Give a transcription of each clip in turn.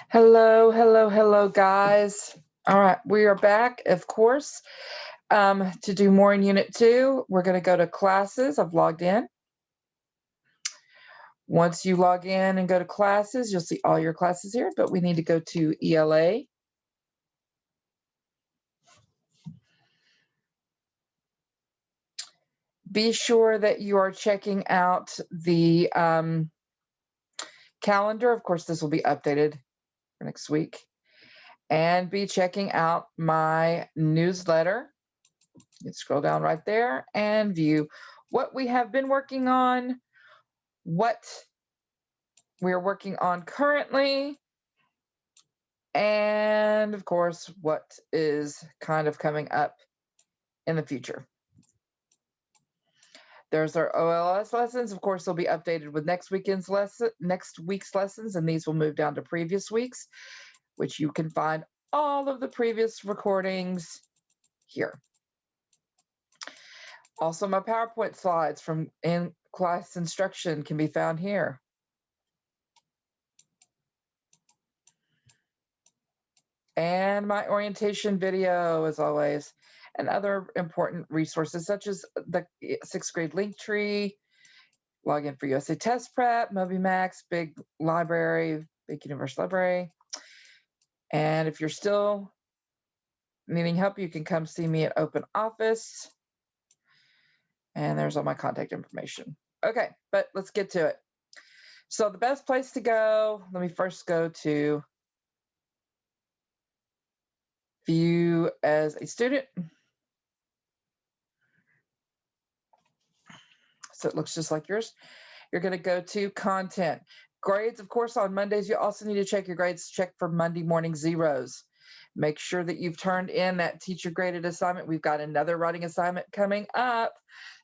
Hello, hello, hello, guys. All right, we are back, of course, to do more in Unit 2. We're going to go to classes. I've logged in. Once you log in and go to classes, you'll see all your classes here, but we need to go to ELA. Be sure that you are checking out the calendar. Of course, this will be updated for next week. And be checking out my newsletter. You can scroll down right there and view what we have been working on, what we're working on currently, and of course, what is kind of coming up in the future. There's our OLS lessons. Of course, they'll be updated with next week's lessons, and these will move down to previous weeks, which you can find all of the previous recordings here. Also, my PowerPoint slides from in-class instruction can be found here. And my orientation video, as always, and other important resources such as the 6th grade link tree, login for USA Test Prep, MobyMax, Big Library, Big Universal Library. And if you're still needing help, you can come see me at Open Office. And there's all my contact information. Okay, but let's get to it. So the best place to go, let me first go to view as a student. So it looks just like yours. You're going to go to content. Grades, of course, on Mondays, you also need to check your grades. Check for Monday morning zeros. Make sure that you've turned in that teacher graded assignment. We've got another writing assignment coming up.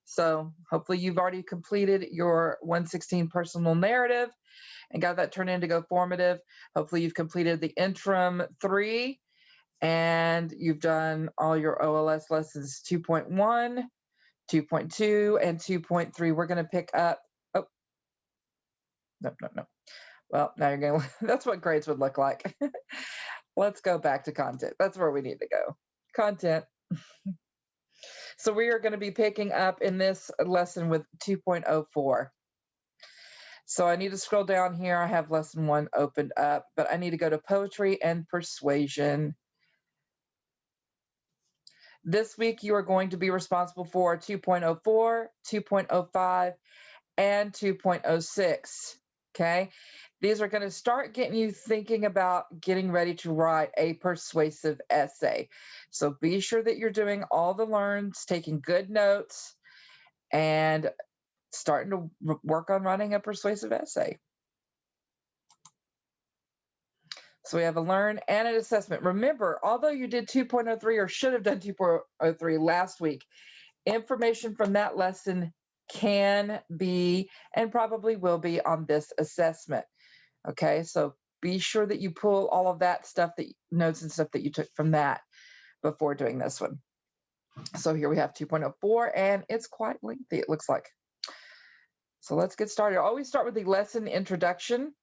So hopefully you've already completed your 116 personal narrative and got that turned in to go formative. Hopefully you've completed the interim 3 and you've done all your OLS lessons 2.1, 2.2, and 2.3. We're going to pick up, no. Well, now you're going to, that's what grades would look like. Let's go back to content. That's where we need to go. Content. So we are going to be picking up in this lesson with 2.04. So I need to scroll down here. I have lesson 1 opened up, but I need to go to poetry and persuasion. This week, you are going to be responsible for 2.04, 2.05, and 2.06, okay? These are going to start getting you thinking about getting ready to write a persuasive essay. So be sure that you're doing all the learns, taking good notes, and starting to work on writing a persuasive essay. So we have a learn and an assessment. Remember, although you did 2.03 or should have done 2.03 last week, information from that lesson can be and probably will be on this assessment. Okay, so be sure that you pull all of that stuff, that notes and stuff that you took from that before doing this one. So here we have 2.04, and it's quite lengthy, it looks like. So let's get started. I always start with the lesson introduction.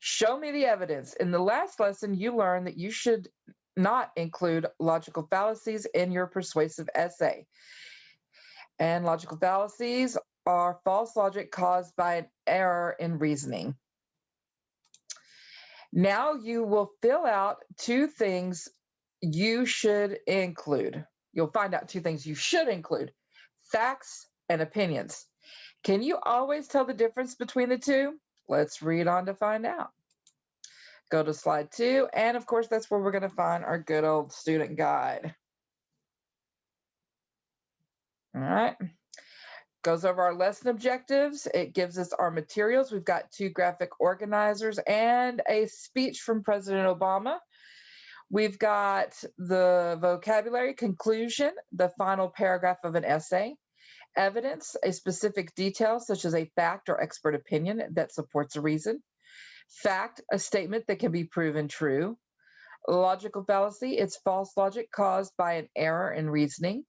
Show me the evidence. In the last lesson, you learned that you should not include logical fallacies in your persuasive essay. And logical fallacies are false logic caused by an error in reasoning. Now you will fill out 2 things you should include. You'll find out 2 things you should include: facts and opinions. Can you always tell the difference between the 2? Let's read on to find out. Go to slide 2, and of course, that's where we're going to find our good old student guide. All right. Goes over our lesson objectives. It gives us our materials. We've got 2 graphic organizers and a speech from President Obama. We've got the vocabulary, conclusion, the final paragraph of an essay, evidence, a specific detail such as a fact or expert opinion that supports a reason, fact, a statement that can be proven true, logical fallacy, it's false logic caused by an error in reasoning,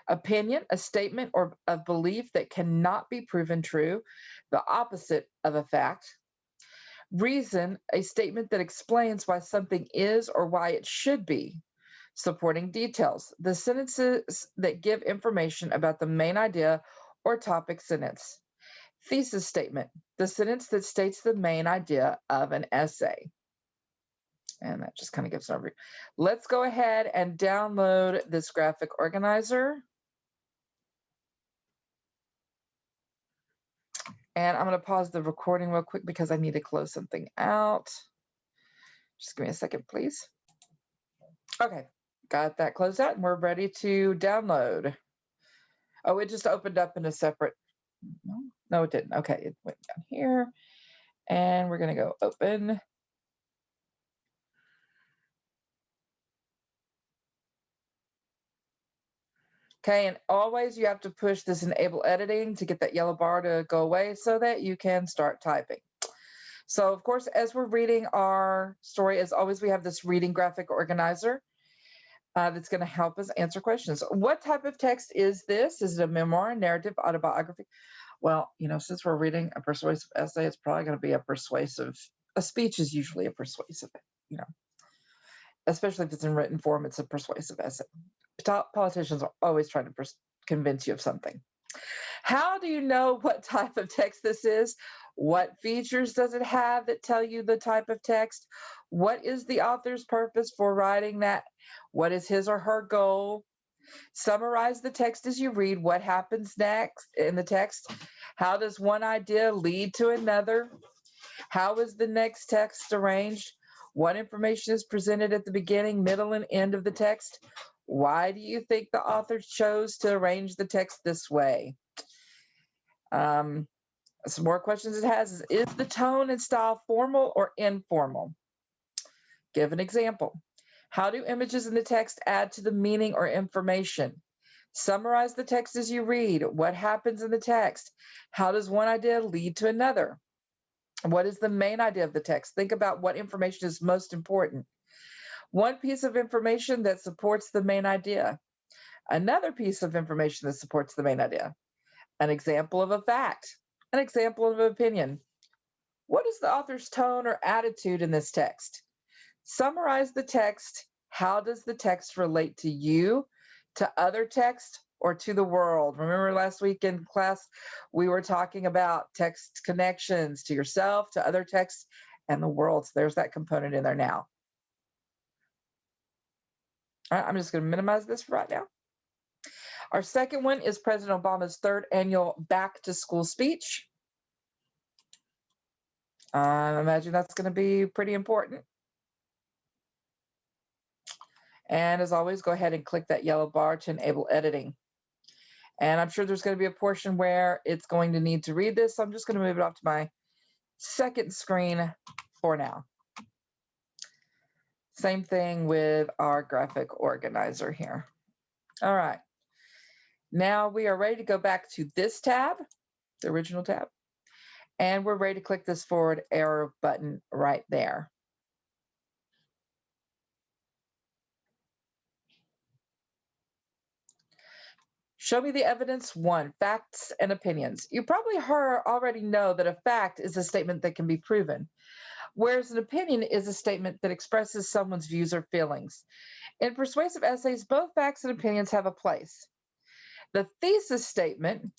Opinion, a statement or of belief that cannot be proven true, the opposite of a fact. Reason, a statement that explains why something is or why it should be. Supporting details, the sentences that give information about the main idea or topic sentence. Thesis statement, the sentence that states the main idea of an essay. And that just kind of gives an overview. Let's go ahead and download this graphic organizer. And I'm going to pause the recording real quick because I need to close something out. Just give me a second, please. Okay, got that closed out and we're ready to download. Oh, it just opened up in a separate, no, it didn't. Okay, it went down here and we're going to go open. Okay, and always you have to push this enable editing to get that yellow bar to go away so that you can start typing. So of course, as we're reading our story, as always, we have this reading graphic organizer that's going to help us answer questions. What type of text is this? Is it a memoir, narrative, autobiography? Well, you know, since we're reading a persuasive essay, it's probably going to be a speech is usually a persuasive, you know, especially if it's in written form, it's a persuasive essay. Politicians are always trying to convince you of something. How do you know what type of text this is? What features does it have that tell you the type of text? What is the author's purpose for writing that? What is his or her goal? Summarize the text as you read. What happens next in the text? How does one idea lead to another? How is the next text arranged? What information is presented at the beginning, middle, and end of the text? Why do you think the author chose to arrange the text this way? Some more questions it has is the tone and style formal or informal? Give an example. How do images in the text add to the meaning or information? Summarize the text as you read. What happens in the text? How does one idea lead to another? What is the main idea of the text? Think about what information is most important. One piece of information that supports the main idea. Another piece of information that supports the main idea. An example of a fact. An example of an opinion. What is the author's tone or attitude in this text? Summarize the text. How does the text relate to you, to other text, or to the world? Remember last week in class, we were talking about text connections to yourself, to other texts, and the world. So there's that component in there now. All right, I'm just going to minimize this for right now. Our second one is President Obama's third annual back to school speech. I imagine that's going to be pretty important. And as always, go ahead and click that yellow bar to enable editing. And I'm sure there's going to be a portion where it's going to need to read this. So I'm just going to move it off to my second screen for now. Same thing with our graphic organizer here. All right. Now we are ready to go back to this tab, the original tab. And we're ready to click this forward arrow button right there. Show me the evidence. 1, facts and opinions. You probably already know that a fact is a statement that can be proven, whereas an opinion is a statement that expresses someone's views or feelings. In persuasive essays, both facts and opinions have a place. The thesis statement,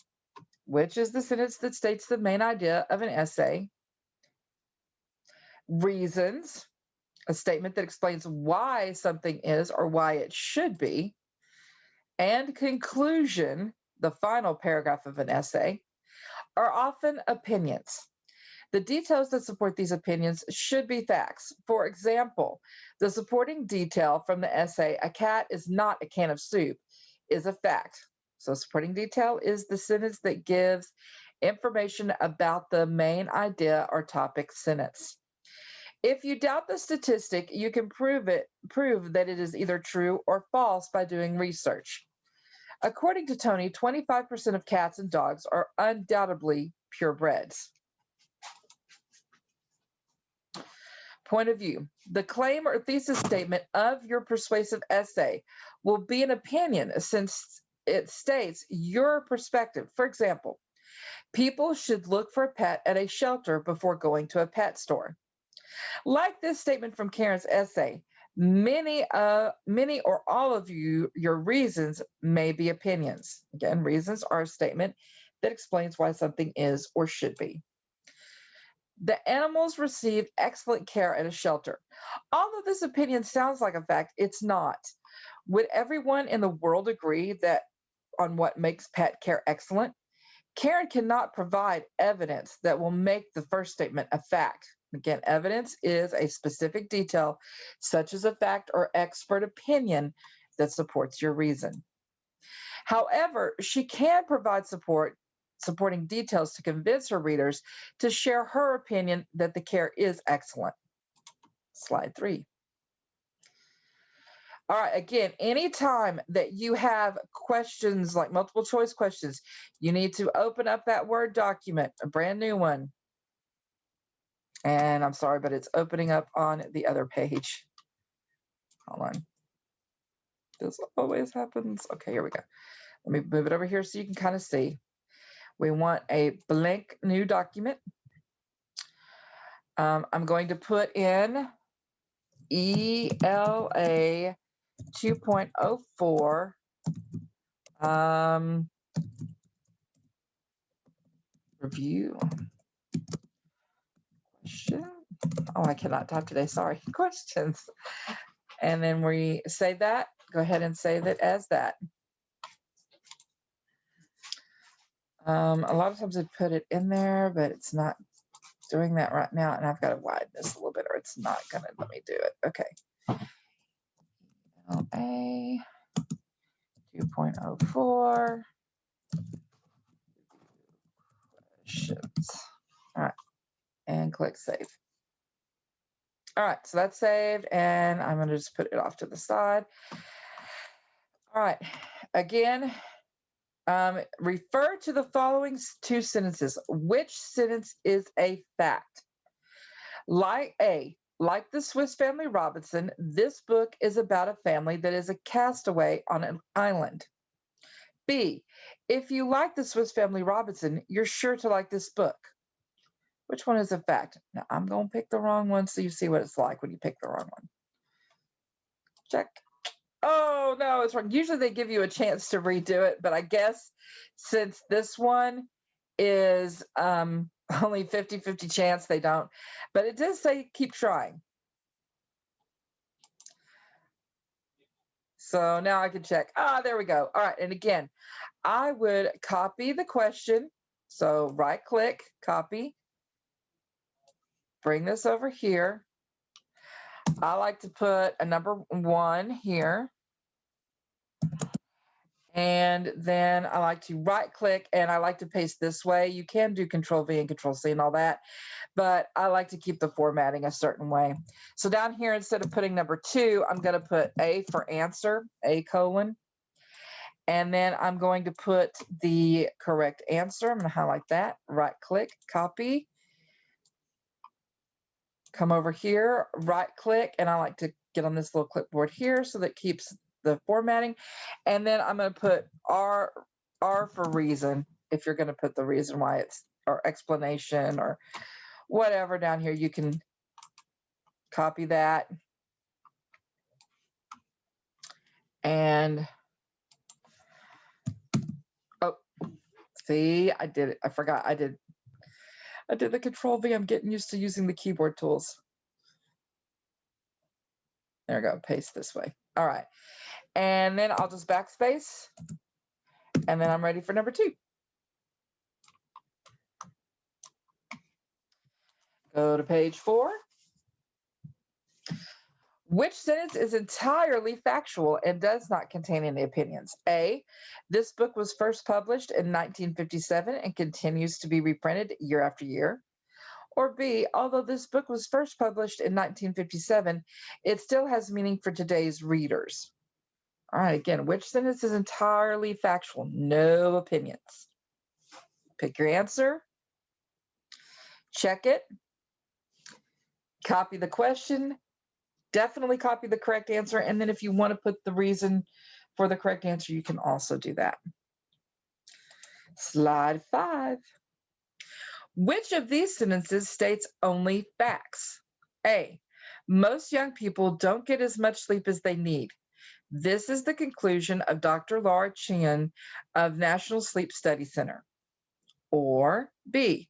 which is the sentence that states the main idea of an essay. Reasons, a statement that explains why something is or why it should be. And conclusion, the final paragraph of an essay, are often opinions. The details that support these opinions should be facts. For example, the supporting detail from the essay, "A cat is not a can of soup," is a fact. So supporting detail is the sentence that gives information about the main idea or topic sentence. If you doubt the statistic, you can prove that it is either true or false by doing research. According to Tony, 25% of cats and dogs are undoubtedly purebreds. Point of view. The claim or thesis statement of your persuasive essay will be an opinion since it states your perspective. For example, people should look for a pet at a shelter before going to a pet store. Like this statement from Karen's essay, many or all of your reasons may be opinions. Again, reasons are a statement that explains why something is or should be. The animals received excellent care at a shelter. Although this opinion sounds like a fact, it's not. Would everyone in the world agree that on what makes pet care excellent? Karen cannot provide evidence that will make the first statement a fact. Again, evidence is a specific detail, such as a fact or expert opinion, that supports your reason. However, she can provide supporting details to convince her readers to share her opinion that the care is excellent. Slide 3. All right, again, anytime that you have questions like multiple choice questions, you need to open up that Word document, a brand new one. And I'm sorry, but it's opening up on the other page. Hold on. This always happens. Okay, here we go. Let me move it over here so you can kind of see. We want a blank new document. I'm going to put in ELA 2.04 review question. Oh, I cannot talk today. Sorry. Questions. And then we save that. Go ahead and save it as that. A lot of times I put it in there, but it's not doing that right now. And I've got to widen this a little bit or it's not going to let me do it. Okay. LA 2.04 questions. All right. And click save. All right. So that's saved. And I'm going to just put it off to the side. All right. Again, refer to the following two sentences. Which sentence is a fact? Like the Swiss Family Robinson, this book is about a family that is a castaway on an island. B, if you like the Swiss Family Robinson, you're sure to like this book. Which one is a fact? Now, I'm going to pick the wrong one so you see what it's like when you pick the wrong one. Check. Oh, no, it's wrong. Usually they give you a chance to redo it, but I guess since this one is only 50-50 chance, they don't. But it does say keep trying. So now I can check. There we go. All right. And again, I would copy the question. So right click, copy, bring this over here. I like to put a number 1 here. And then I like to right click and I like to paste this way. You can do Control V and Control C and all that, but I like to keep the formatting a certain way. So down here, instead of putting number 2, I'm going to put A for answer, A colon. And then I'm going to put the correct answer. I'm going to highlight that, right click, copy. Come over here, right click, and I like to get on this little clipboard here so that keeps the formatting. And then I'm going to put R for reason, if you're going to put the reason why it's, or explanation or whatever down here, you can copy that. And, oh, see, I did it. I forgot I did the Control V. I'm getting used to using the keyboard tools. There we go, paste this way. All right. And then I'll just backspace. And then I'm ready for number 2. Go to page 4. Which sentence is entirely factual and does not contain any opinions? A, this book was first published in 1957 and continues to be reprinted year after year. Or B, although this book was first published in 1957, it still has meaning for today's readers. All right, again, which sentence is entirely factual? No opinions. Pick your answer. Check it. Copy the question. Definitely copy the correct answer. And then if you want to put the reason for the correct answer, you can also do that. Slide 5. Which of these sentences states only facts? A, most young people don't get as much sleep as they need. This is the conclusion of Dr. Laura Chan of National Sleep Study Center. Or B,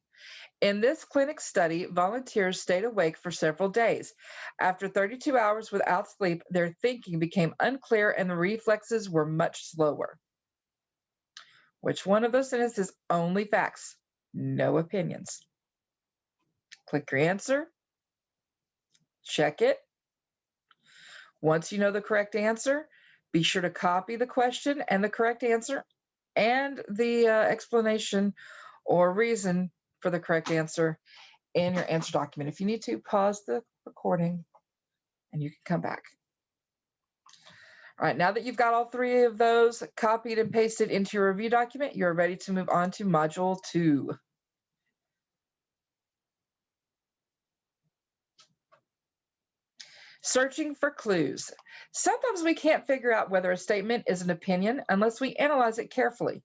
in this clinic study, volunteers stayed awake for several days. After 32 hours without sleep, their thinking became unclear and the reflexes were much slower. Which one of those sentences only facts, no opinions? Click your answer. Check it. Once you know the correct answer, be sure to copy the question and the correct answer and the explanation or reason for the correct answer in your answer document. If you need to, pause the recording and you can come back. All right, now that you've got all 3 of those copied and pasted into your review document, you're ready to move on to Module 2. Searching for clues. Sometimes we can't figure out whether a statement is an opinion unless we analyze it carefully.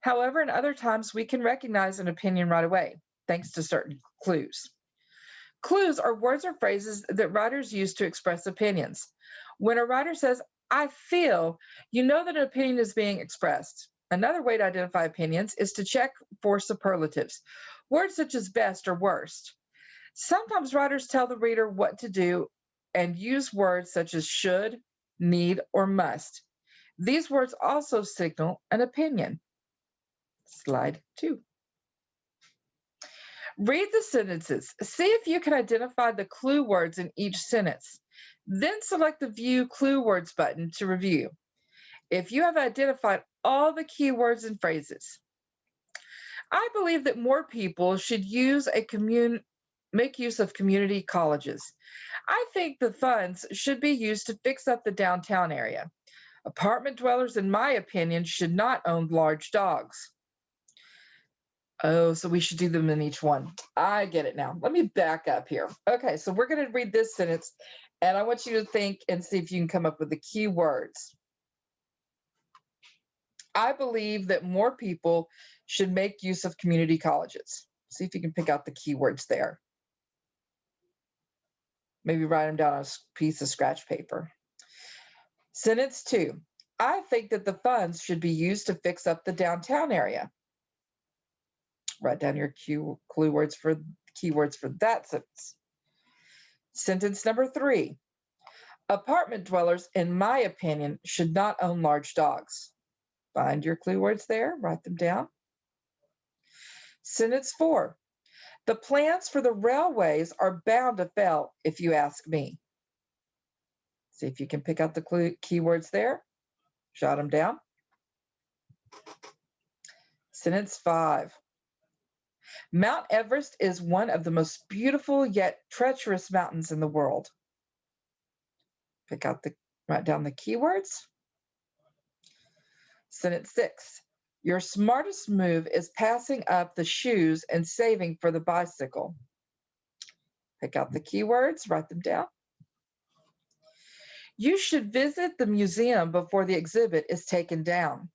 However, in other times, we can recognize an opinion right away, thanks to certain clues. Clues are words or phrases that writers use to express opinions. When a writer says, I feel, you know that an opinion is being expressed. Another way to identify opinions is to check for superlatives, words such as best or worst. Sometimes writers tell the reader what to do and use words such as should, need, or must. These words also signal an opinion. Slide 2. Read the sentences. See if you can identify the clue words in each sentence. Then select the View Clue Words button to review. If you have identified all the key words and phrases, I believe that more people should make use of community colleges. I think the funds should be used to fix up the downtown area. Apartment dwellers, in my opinion, should not own large dogs. Oh, so we should do them in each one. I get it now. Let me back up here. Okay, so we're going to read this sentence, and I want you to think and see if you can come up with the key words. I believe that more people should make use of community colleges. See if you can pick out the keywords there. Maybe write them down on a piece of scratch paper. Sentence 2. I think that the funds should be used to fix up the downtown area. Write down your keywords for that sentence. Sentence number 3. Apartment dwellers, in my opinion, should not own large dogs. Find your clue words there, write them down. Sentence 4. The plans for the railways are bound to fail, if you ask me. See if you can pick out the keywords there. Jot them down. Sentence 5. Mount Everest is one of the most beautiful yet treacherous mountains in the world. Write down the keywords. Sentence 6. Your smartest move is passing up the shoes and saving for the bicycle. Pick out the keywords, write them down. You should visit the museum before the exhibit is taken down.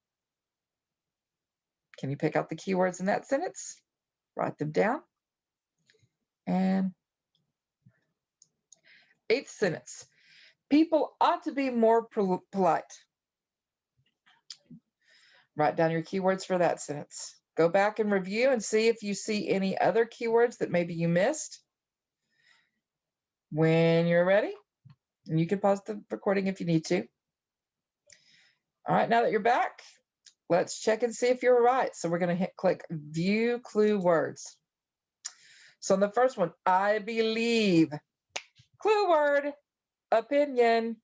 Can you pick out the keywords in that sentence? Write them down. And 8th sentence. People ought to be more polite. Write down your keywords for that sentence. Go back and review and see if you see any other keywords that maybe you missed. When you're ready, and you can pause the recording if you need to. All right, now that you're back, let's check and see if you're right. So we're going to click View Clue Words. So on the first one, I believe. Clue word, opinion.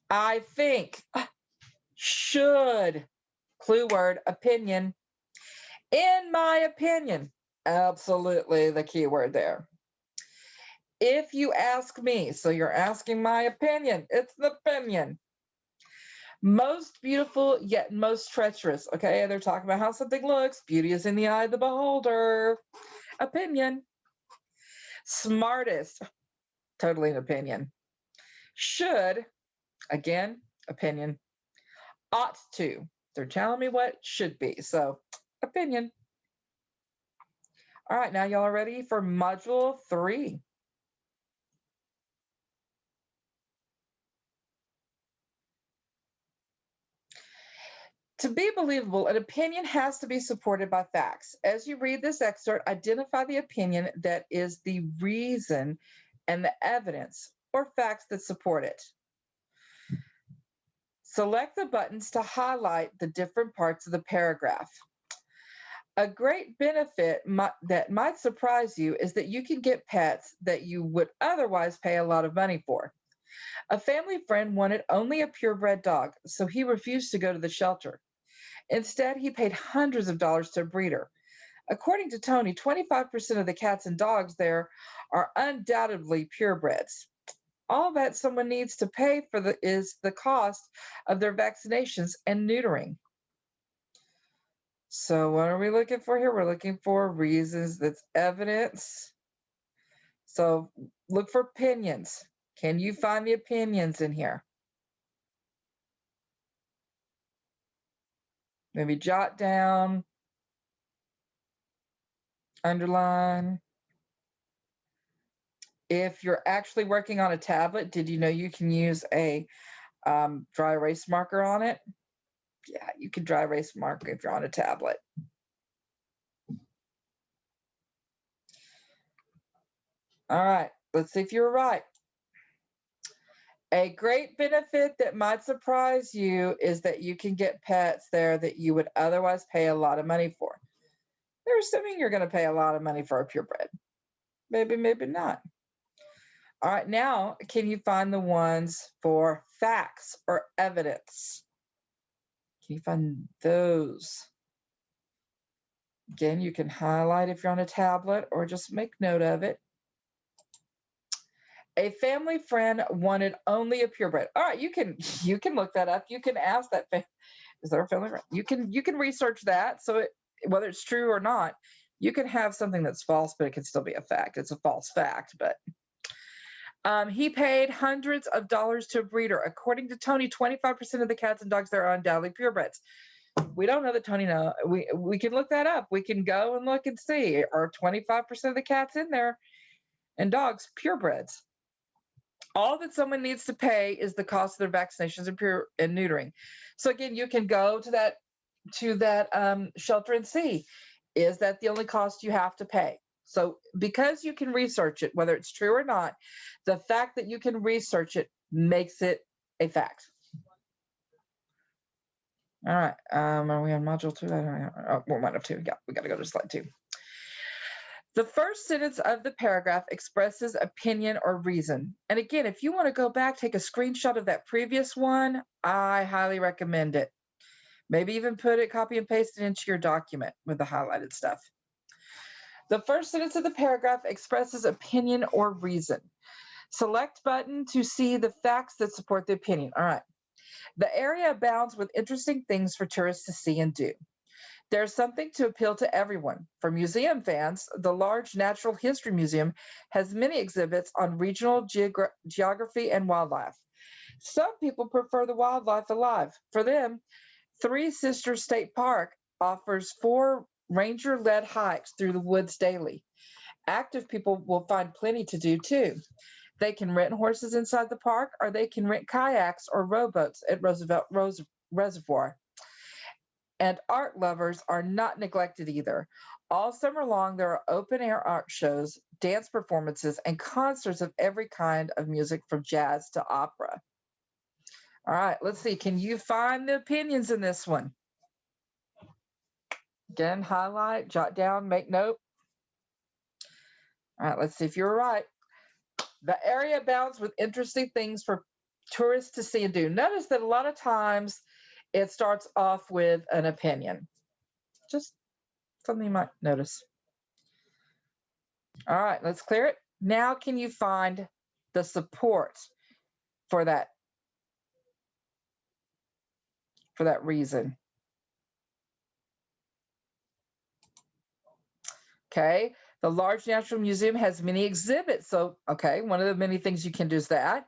I think. Should. Clue word, opinion. In my opinion. Absolutely the key word there. If you ask me, so you're asking my opinion. It's the opinion. Most beautiful, yet most treacherous. Okay, they're talking about how something looks. Beauty is in the eye of the beholder. Opinion. Smartest. Totally an opinion. Should. Again, opinion. ought to. They're telling me what should be. So, opinion. All right, now y'all are ready for module 3. To be believable, an opinion has to be supported by facts. As you read this excerpt, identify the opinion that is the reason and the evidence or facts that support it. Select the buttons to highlight the different parts of the paragraph. A great benefit that might surprise you is that you can get pets that you would otherwise pay a lot of money for. A family friend wanted only a purebred dog, so he refused to go to the shelter. Instead, he paid hundreds of dollars to a breeder. According to Tony, 25% of the cats and dogs there are undoubtedly purebreds. All that someone needs to pay for is the cost of their vaccinations and neutering. So what are we looking for here? We're looking for reasons, that's evidence. So look for opinions. Can you find the opinions in here? Maybe jot down, underline. If you're actually working on a tablet, did you know you can use a dry erase marker on it? Yeah, you can dry erase marker if you're on a tablet. All right, let's see if you were right. A great benefit that might surprise you is that you can get pets there that you would otherwise pay a lot of money for. They're assuming you're going to pay a lot of money for a purebred. Maybe, maybe not. All right, now can you find the ones for facts or evidence? Can you find those? Again, you can highlight if you're on a tablet or just make note of it. A family friend wanted only a purebred. All right, you can look that up. You can ask that. Is there a family friend? You can research that. So whether it's true or not, you can have something that's false, but it can still be a fact. It's a false fact, but. He paid hundreds of dollars to a breeder. According to Tony, 25% of the cats and dogs there are undoubtedly purebreds. We don't know that Tony knows. We can look that up. We can go and look and see. Are 25% of the cats in there and dogs purebreds? All that someone needs to pay is the cost of their vaccinations and neutering. So again, you can go to that shelter and see, is that the only cost you have to pay? So because you can research it, whether it's true or not, the fact that you can research it makes it a fact. All right, are we on module 2? We're on 2. Yeah, we got to go to slide 2. The first sentence of the paragraph expresses opinion or reason. And again, if you want to go back, take a screenshot of that previous one, I highly recommend it. Maybe even copy and paste it into your document with the highlighted stuff. The first sentence of the paragraph expresses opinion or reason. Select button to see the facts that support the opinion. All right. The area abounds with interesting things for tourists to see and do. There's something to appeal to everyone. For museum fans, the large Natural History Museum has many exhibits on regional geography and wildlife. Some people prefer the wildlife alive. For them, Three Sisters State Park offers 4 ranger-led hikes through the woods daily. Active people will find plenty to do too. They can rent horses inside the park, or they can rent kayaks or rowboats at Roosevelt Reservoir. And art lovers are not neglected either. All summer long, there are open-air art shows, dance performances, and concerts of every kind of music from jazz to opera. All right, let's see. Can you find the opinions in this one? Again, highlight, jot down, make note. All right, let's see if you're right. The area abounds with interesting things for tourists to see and do. Notice that a lot of times it starts off with an opinion. Just something you might notice. All right, let's clear it. Now can you find the support for that reason? Okay, the large Natural Museum has many exhibits. So, okay, one of the many things you can do is that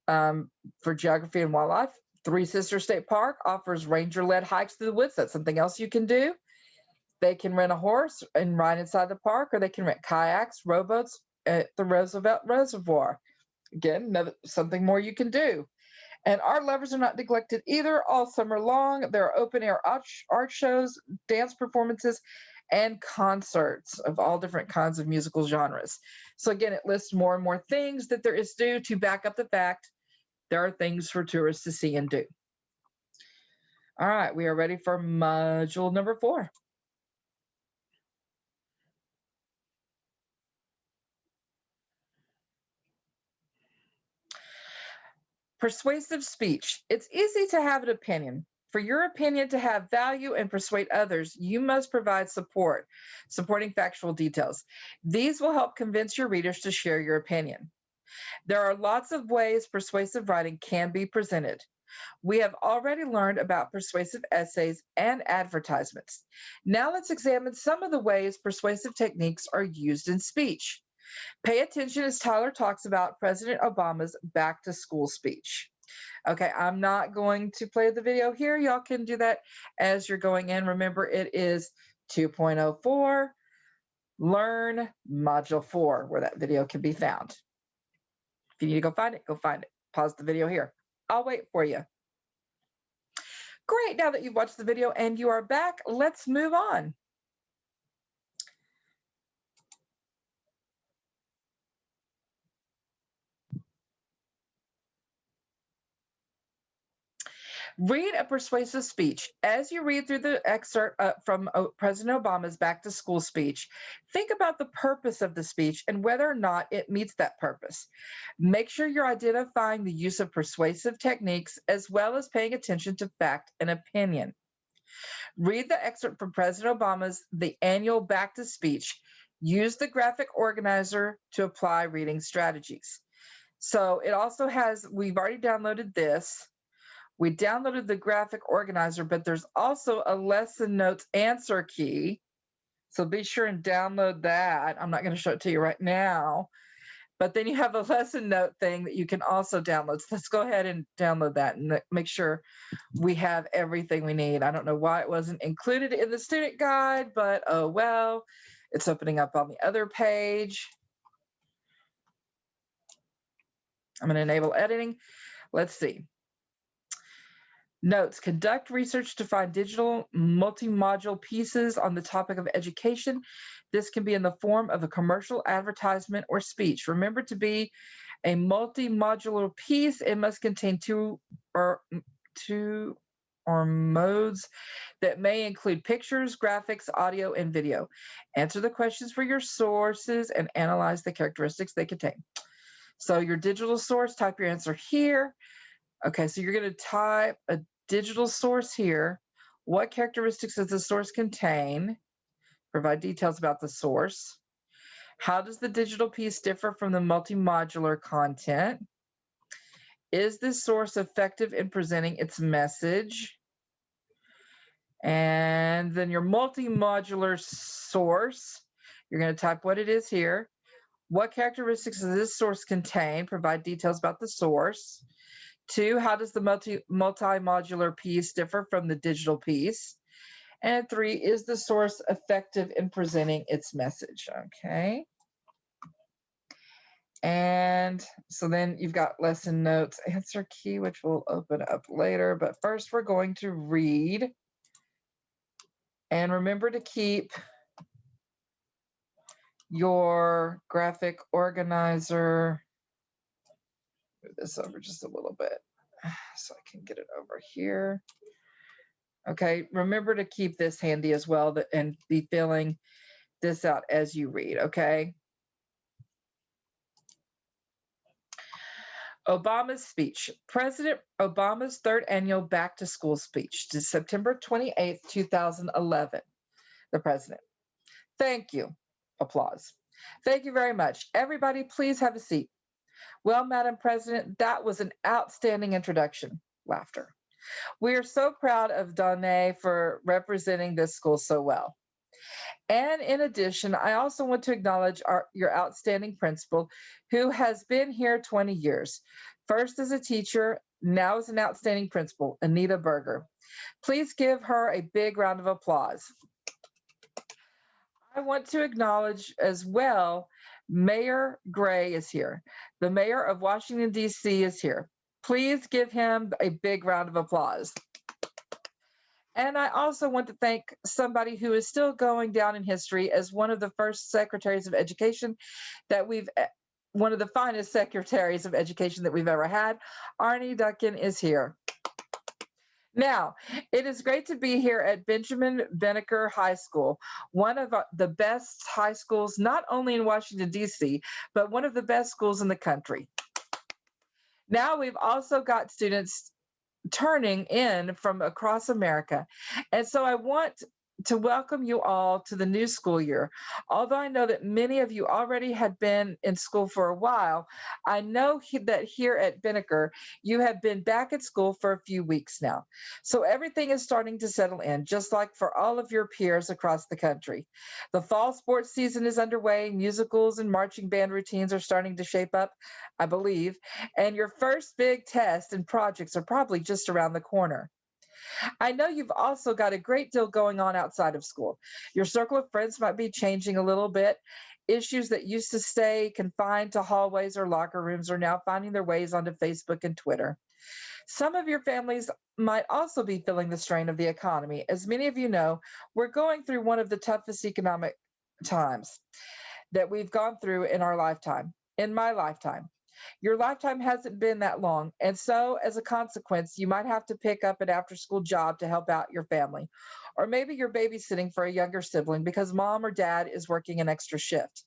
for geography and wildlife. Three Sisters State Park offers ranger-led hikes through the woods. That's something else you can do. They can rent a horse and ride inside the park, or they can rent kayaks, rowboats at the Roosevelt Reservoir. Again, something more you can do. And art lovers are not neglected either. All summer long, there are open-air art shows, dance performances, and concerts of all different kinds of musical genres. So again, it lists more and more things that there is due to back up the fact there are things for tourists to see and do. All right, we are ready for module number 4. Persuasive speech. It's easy to have an opinion. For your opinion to have value and persuade others, you must provide supporting factual details. These will help convince your readers to share your opinion. There are lots of ways persuasive writing can be presented. We have already learned about persuasive essays and advertisements. Now let's examine some of the ways persuasive techniques are used in speech. Pay attention as Tyler talks about President Obama's back to school speech. Okay, I'm not going to play the video here. Y'all can do that as you're going in. Remember, it is 2.04, Learn Module 4, where that video can be found. If you need to go find it, go find it. Pause the video here. I'll wait for you. Great, now that you've watched the video and you are back, let's move on. Read a persuasive speech. As you read through the excerpt from President Obama's back to school speech, think about the purpose of the speech and whether or not it meets that purpose. Make sure you're identifying the use of persuasive techniques as well as paying attention to fact and opinion. Read the excerpt from President Obama's the annual back to speech. Use the graphic organizer to apply reading strategies. So it also has, we've already downloaded this. We downloaded the graphic organizer, but there's also a lesson notes answer key. So be sure and download that. I'm not going to show it to you right now, but then you have a lesson note thing that you can also download. So let's go ahead and download that and make sure we have everything we need. I don't know why it wasn't included in the student guide, but oh well, it's opening up on the other page. I'm going to enable editing. Let's see. Notes, conduct research to find digital multi-module pieces on the topic of education. This can be in the form of a commercial, advertisement, or speech. Remember, to be a multi-modular piece, it must contain two or modes that may include pictures, graphics, audio, and video. Answer the questions for your sources and analyze the characteristics they contain. So your digital source, type your answer here. Okay, so you're going to type a digital source here. What characteristics does the source contain? Provide details about the source. How does the digital piece differ from the multi-modular content? Is this source effective in presenting its message? And then your multi-modular source, you're going to type what it is here. What characteristics does this source contain? Provide details about the source. 2, how does the multi-modular piece differ from the digital piece? And 3, is the source effective in presenting its message? Okay. And so then you've got lesson notes, answer key, which we'll open up later. But first we're going to read. And remember to keep your graphic organizer. Move this over just a little bit so I can get it over here. Okay, remember to keep this handy as well and be filling this out as you read, okay? Obama's speech. President Obama's third annual back to school speech to September 28th, 2011. The president. Thank you. Applause. Thank you very much. Everybody, please have a seat. Well, Madam President, that was an outstanding introduction. Laughter. We are so proud of Danae for representing this school so well. And in addition, I also want to acknowledge your outstanding principal, who has been here 20 years, first as a teacher now is an outstanding principal, Anita Berger. Please give her a big round of applause. I want to acknowledge as well, Mayor Gray is here. The mayor of Washington, D.C. is here. Please give him a big round of applause. And I also want to thank somebody who is still going down in history as one of the first secretaries of education that one of the finest secretaries of education that we've ever had. Arnie Duncan is here. Now, it is great to be here at Benjamin Benneker High School, one of the best high schools, not only in Washington, D.C., but one of the best schools in the country. Now we've also got students turning in from across America. And so I want to welcome you all to the new school year. Although I know that many of you already had been in school for a while, I know that here at Benneker, you have been back at school for a few weeks now. So everything is starting to settle in, just like for all of your peers across the country. The fall sports season is underway. Musicals and marching band routines are starting to shape up, I believe. And your first big test and projects are probably just around the corner. I know you've also got a great deal going on outside of school. Your circle of friends might be changing a little bit. Issues that used to stay confined to hallways or locker rooms are now finding their ways onto Facebook and Twitter. Some of your families might also be feeling the strain of the economy. As many of you know, we're going through one of the toughest economic times that we've gone through in our lifetime, in my lifetime. Your lifetime hasn't been that long. And so, as a consequence, you might have to pick up an after school job to help out your family. Or maybe you're babysitting for a younger sibling because mom or dad is working an extra shift.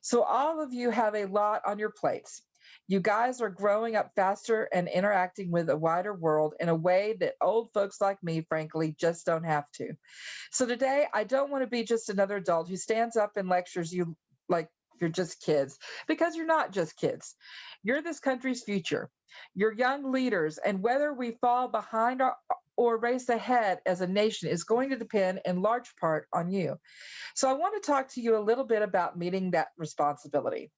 So, all of you have a lot on your plates. You guys are growing up faster and interacting with a wider world in a way that old folks like me, frankly, just don't have to. So, today, I don't want to be just another adult who stands up and lectures you like you're just kids, because you're not just kids. You're this country's future. You're young leaders, and whether we fall behind or race ahead as a nation is going to depend in large part on you. So I want to talk to you a little bit about meeting that responsibility.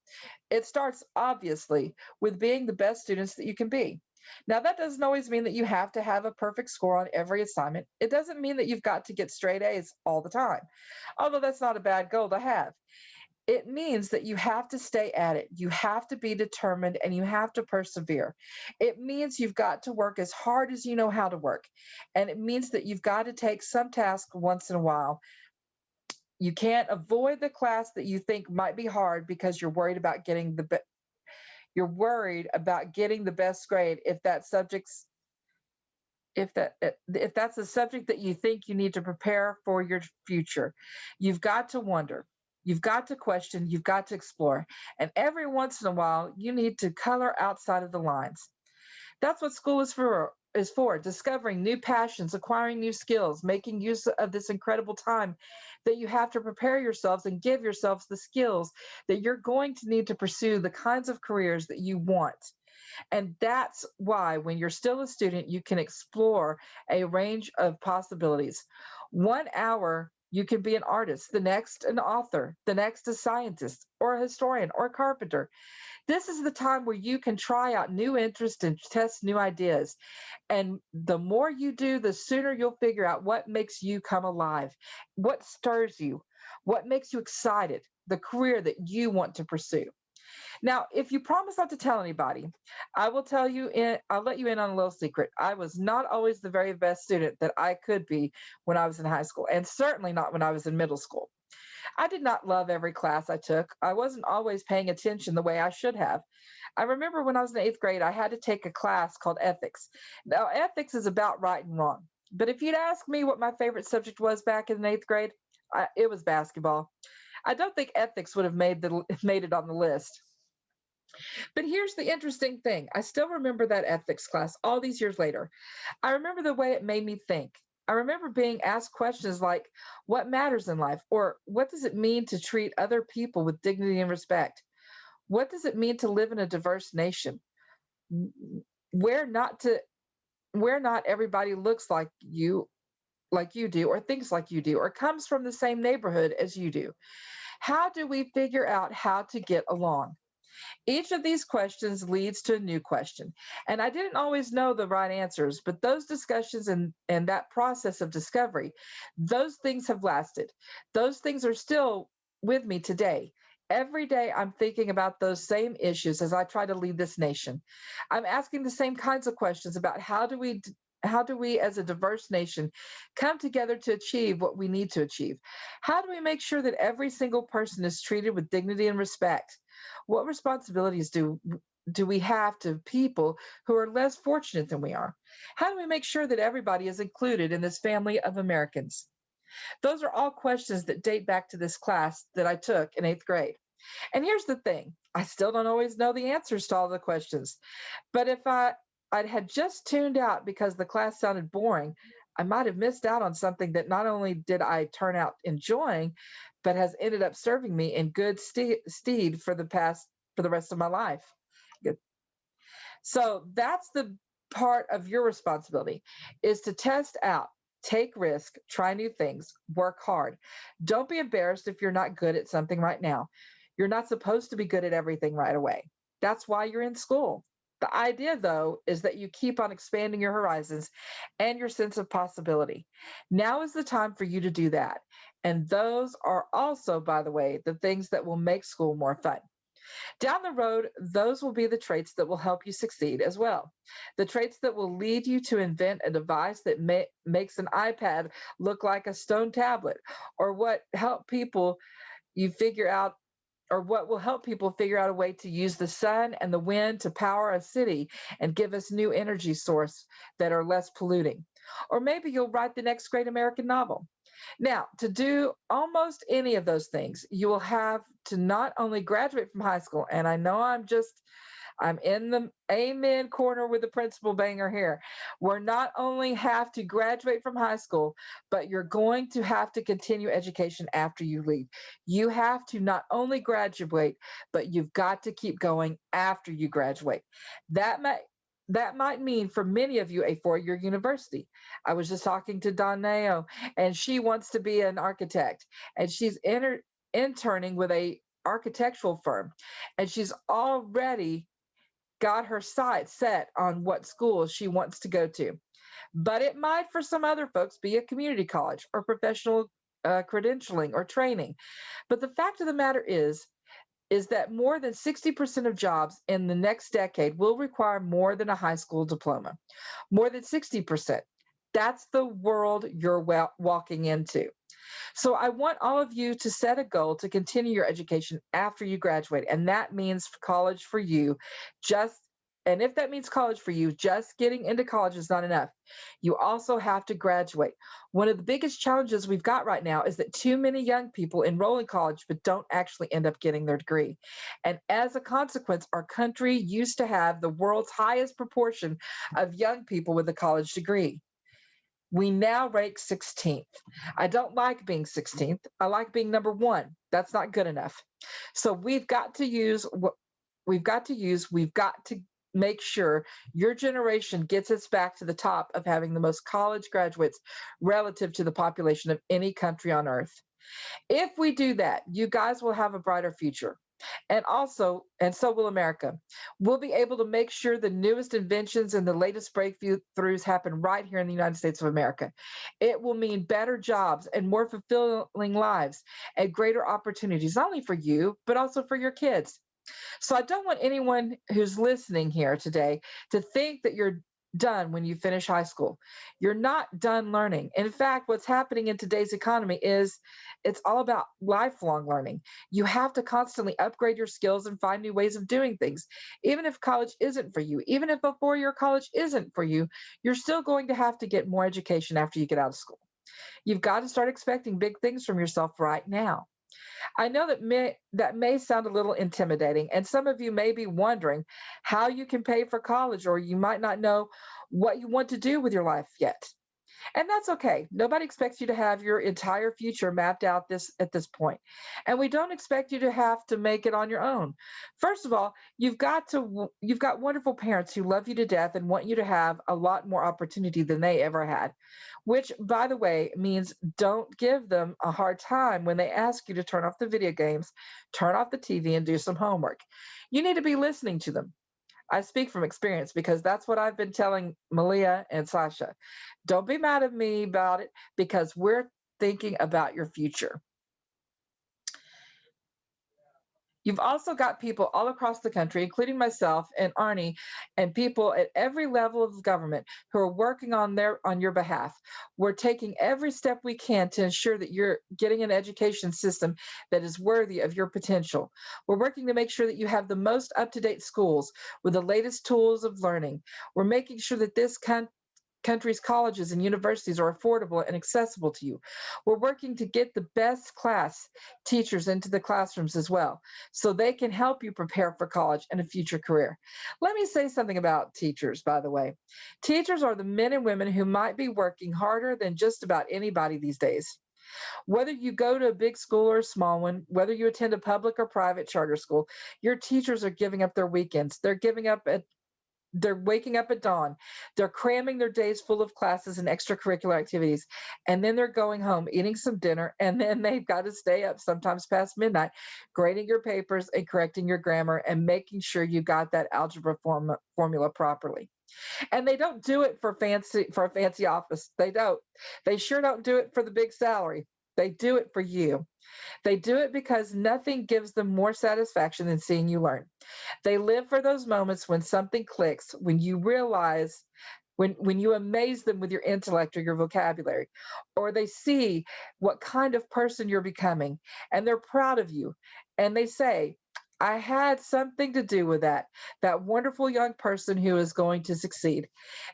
It starts, obviously, with being the best students that you can be. Now, that doesn't always mean that you have to have a perfect score on every assignment. It doesn't mean that you've got to get straight A's all the time, although that's not a bad goal to have. It means that you have to stay at it. You have to be determined and you have to persevere. It means you've got to work as hard as you know how to work. And it means that you've got to take some task once in a while. You can't avoid the class that you think might be hard because you're worried about getting you're worried about getting the best grade if if that's a subject that you think you need to prepare for your future. You've got to wonder. You've got to question, you've got to explore. And every once in a while, you need to color outside of the lines. That's what school is for discovering new passions, acquiring new skills, making use of this incredible time that you have to prepare yourselves and give yourselves the skills that you're going to need to pursue the kinds of careers that you want. And that's why, when you're still a student, you can explore a range of possibilities. 1 hour, you can be an artist, the next, an author, the next, a scientist, or a historian, or a carpenter. This is the time where you can try out new interests and test new ideas. And the more you do, the sooner you'll figure out what makes you come alive, what stirs you, what makes you excited, the career that you want to pursue. Now, if you promise not to tell anybody, I'll let you in on a little secret. I was not always the very best student that I could be when I was in high school, and certainly not when I was in middle school. I did not love every class I took. I wasn't always paying attention the way I should have. I remember when I was in eighth grade, I had to take a class called ethics. Now, ethics is about right and wrong. But if you'd ask me what my favorite subject was back in eighth grade, it was basketball. I don't think ethics would have made it on the list. But here's the interesting thing. I still remember that ethics class all these years later. I remember the way it made me think. I remember being asked questions like, what matters in life? Or what does it mean to treat other people with dignity and respect? What does it mean to live in a diverse nation? Where not to where not everybody looks like you do, or thinks like you do, or comes from the same neighborhood as you do. How do we figure out how to get along? Each of these questions leads to a new question. And I didn't always know the right answers, but those discussions and that process of discovery, those things have lasted. Those things are still with me today. Every day I'm thinking about those same issues as I try to lead this nation. I'm asking the same kinds of questions about how do we as a diverse nation come together to achieve what we need to achieve? How do we make sure that every single person is treated with dignity and respect? What responsibilities do we have to people who are less fortunate than we are? How do we make sure that everybody is included in this family of Americans? Those are all questions that date back to this class that I took in 8th grade. And here's the thing, I still don't always know the answers to all the questions. But if I'd had just tuned out because the class sounded boring, I might have missed out on something that not only did I turn out enjoying, but has ended up serving me in good stead for the rest of my life. Good. So that's the part of your responsibility is to test out, take risk, try new things, work hard. Don't be embarrassed if you're not good at something right now. You're not supposed to be good at everything right away. That's why you're in school. The idea, though, is that you keep on expanding your horizons and your sense of possibility. Now is the time for you to do that. And those are also, by the way, the things that will make school more fun. Down the road, those will be the traits that will help you succeed as well. The traits that will lead you to invent a device that makes an iPad look like a stone tablet, or you figure out what will help people figure out a way to use the sun and the wind to power a city and give us new energy source that are less polluting. Or maybe you'll write the next great American novel. Now, to do almost any of those things, you will have to not only graduate from high school, and I know I'm in the amen corner with the principal banger here. We're not only have to graduate from high school, but you're going to have to continue education after you leave. You have to not only graduate, but you've got to keep going after you graduate. That might that might mean for many of you a 4-year university. I was just talking to Donneo, and she wants to be an architect, and she's interning with a architectural firm, and she's already got her sights set on what school she wants to go to. But it might, for some other folks, be a community college or professional credentialing or training. But the fact of the matter is that more than 60% of jobs in the next decade will require more than a high school diploma. More than 60%. That's the world you're walking into. So I want all of you to set a goal to continue your education after you graduate. And that means college for you. Just and if that means college for you, just getting into college is not enough. You also have to graduate. One of the biggest challenges we've got right now is that too many young people enroll in college but don't actually end up getting their degree. And as a consequence, our country used to have the world's highest proportion of young people with a college degree. We now rank 16th. I don't like being 16th. I like being number one. That's not good enough. So we've got to use what we've got to make sure your generation gets us back to the top of having the most college graduates relative to the population of any country on earth. If we do that, you guys will have a brighter future. And so will America. We'll be able to make sure the newest inventions and the latest breakthroughs happen right here in the United States of America. It will mean better jobs and more fulfilling lives and greater opportunities, not only for you, but also for your kids. So I don't want anyone who's listening here today to think that you're done when you finish high school. You're not done learning. In fact, what's happening in today's economy is it's all about lifelong learning. You have to constantly upgrade your skills and find new ways of doing things. Even if college isn't for you, even if a 4-year college isn't for you, you're still going to have to get more education after you get out of school. You've got to start expecting big things from yourself right now. I know that may sound a little intimidating, and some of you may be wondering how you can pay for college, or you might not know what you want to do with your life yet. And that's okay. Nobody expects you to have your entire future mapped out this at this point. And we don't expect you to have to make it on your own. First of all, you've got wonderful parents who love you to death and want you to have a lot more opportunity than they ever had. Which, by the way, means don't give them a hard time when they ask you to turn off the video games, turn off the TV, and do some homework. You need to be listening to them. I speak from experience because that's what I've been telling Malia and Sasha. Don't be mad at me about it because we're thinking about your future. You've also got people all across the country, including myself and Arnie, and people at every level of government who are working on your behalf. We're taking every step we can to ensure that you're getting an education system that is worthy of your potential. We're working to make sure that you have the most up-to-date schools with the latest tools of learning. We're making sure that this country's colleges and universities are affordable and accessible to you. We're working to get the best class teachers into the classrooms as well, so they can help you prepare for college and a future career. Let me say something about teachers, by the way. Teachers are the men and women who might be working harder than just about anybody these days. Whether you go to a big school or a small one, whether you attend a public or private charter school, your teachers are giving up their weekends. They're waking up at dawn. They're cramming their days full of classes and extracurricular activities. And then they're going home, eating some dinner, and then they've got to stay up sometimes past midnight, grading your papers and correcting your grammar and making sure you got that algebra formula properly. And they don't do it for a fancy office. They don't. They sure don't do it for the big salary. They do it for you. They do it because nothing gives them more satisfaction than seeing you learn. They live for those moments when something clicks, when you realize, when you amaze them with your intellect or your vocabulary, or they see what kind of person you're becoming, and they're proud of you. And they say, I had something to do with that wonderful young person who is going to succeed.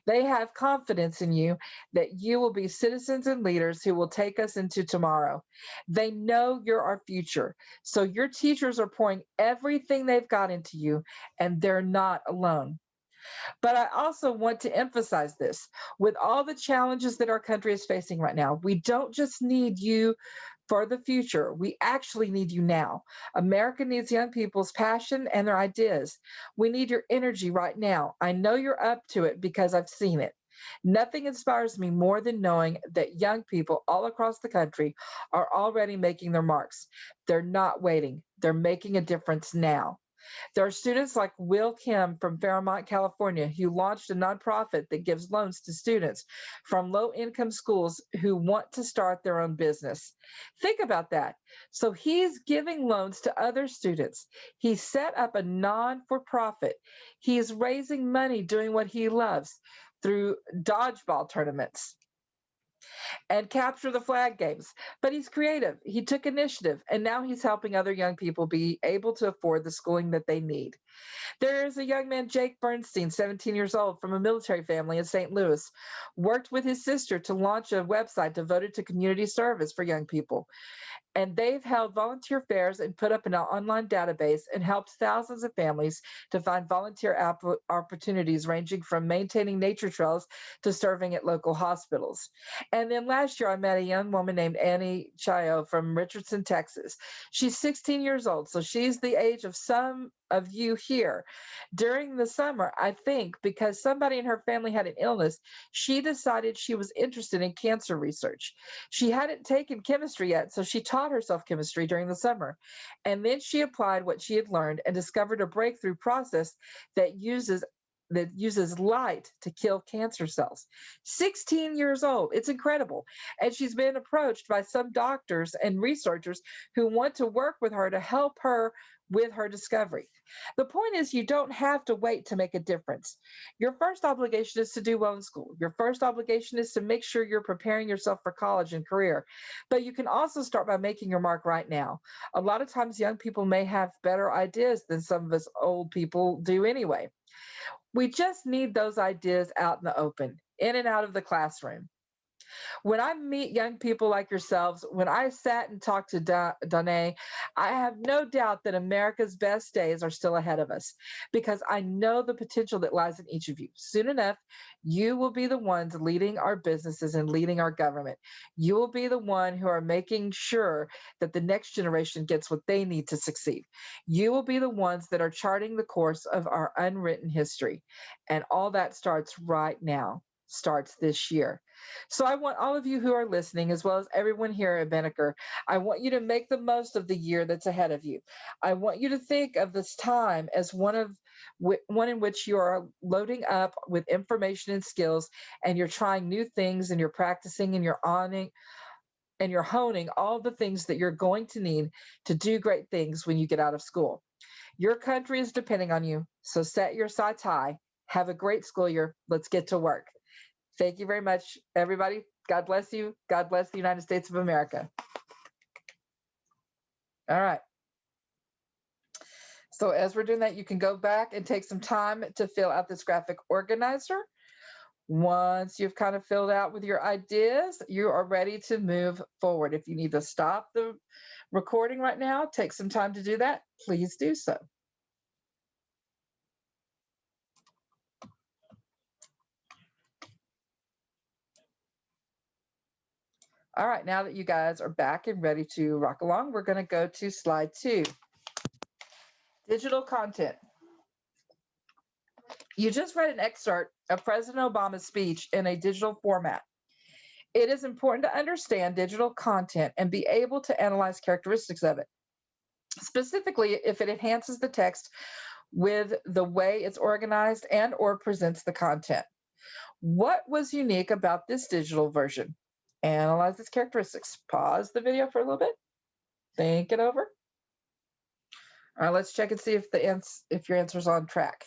They have confidence in you that you will be citizens and leaders who will take us into tomorrow. They know you're our future. So your teachers are pouring everything they've got into you, and they're not alone. But I also want to emphasize this with all the challenges that our country is facing right now, we don't just need you for the future. We actually need you now. America needs young people's passion and their ideas. We need your energy right now. I know you're up to it because I've seen it. Nothing inspires me more than knowing that young people all across the country are already making their marks. They're not waiting, they're making a difference now. There are students like Will Kim from Fairmont, California, who launched a nonprofit that gives loans to students from low income schools who want to start their own business. Think about that. So he's giving loans to other students. He set up a non for profit. He is raising money doing what he loves through dodgeball tournaments and capture the flag games. But he's creative. He took initiative, and now he's helping other young people be able to afford the schooling that they need. There's a young man, Jake Bernstein, 17 years old, from a military family in St. Louis, worked with his sister to launch a website devoted to community service for young people. And they've held volunteer fairs and put up an online database and helped thousands of families to find volunteer opportunities ranging from maintaining nature trails to serving at local hospitals. And then last year, I met a young woman named Annie Chayo from Richardson, Texas. She's 16 years old, so she's the age of some of you here. During the summer, I think because somebody in her family had an illness, she decided she was interested in cancer research. She hadn't taken chemistry yet, so she taught herself chemistry during the summer. And then she applied what she had learned and discovered a breakthrough process that uses light to kill cancer cells. 16 years old. It's incredible. And she's been approached by some doctors and researchers who want to work with her to help her with her discovery. The point is, you don't have to wait to make a difference. Your first obligation is to do well in school. Your first obligation is to make sure you're preparing yourself for college and career. But you can also start by making your mark right now. A lot of times, young people may have better ideas than some of us old people do anyway. We just need those ideas out in the open, in and out of the classroom. When I meet young people like yourselves, when I sat and talked to Danae, I have no doubt that America's best days are still ahead of us because I know the potential that lies in each of you. Soon enough, you will be the ones leading our businesses and leading our government. You will be the one who are making sure that the next generation gets what they need to succeed. You will be the ones that are charting the course of our unwritten history. And all that starts right now, starts this year. So I want all of you who are listening, as well as everyone here at Beneker, I want you to make the most of the year that's ahead of you. I want you to think of this time as one in which you are loading up with information and skills, and you're trying new things, and you're practicing, and you're owning, and you're honing all the things that you're going to need to do great things when you get out of school. Your country is depending on you, so set your sights high. Have a great school year. Let's get to work. Thank you very much, everybody. God bless you. God bless the United States of America. All right. So as we're doing that, you can go back and take some time to fill out this graphic organizer. Once you've kind of filled out with your ideas, you are ready to move forward. If you need to stop the recording right now, take some time to do that, please do so. All right, now that you guys are back and ready to rock along, we're going to go to slide 2. Digital content. You just read an excerpt of President Obama's speech in a digital format. It is important to understand digital content and be able to analyze characteristics of it, specifically if it enhances the text with the way it's organized and or presents the content. What was unique about this digital version? Analyze its characteristics. Pause the video for a little bit. Think it over. All right, let's check and see if your answer's on track.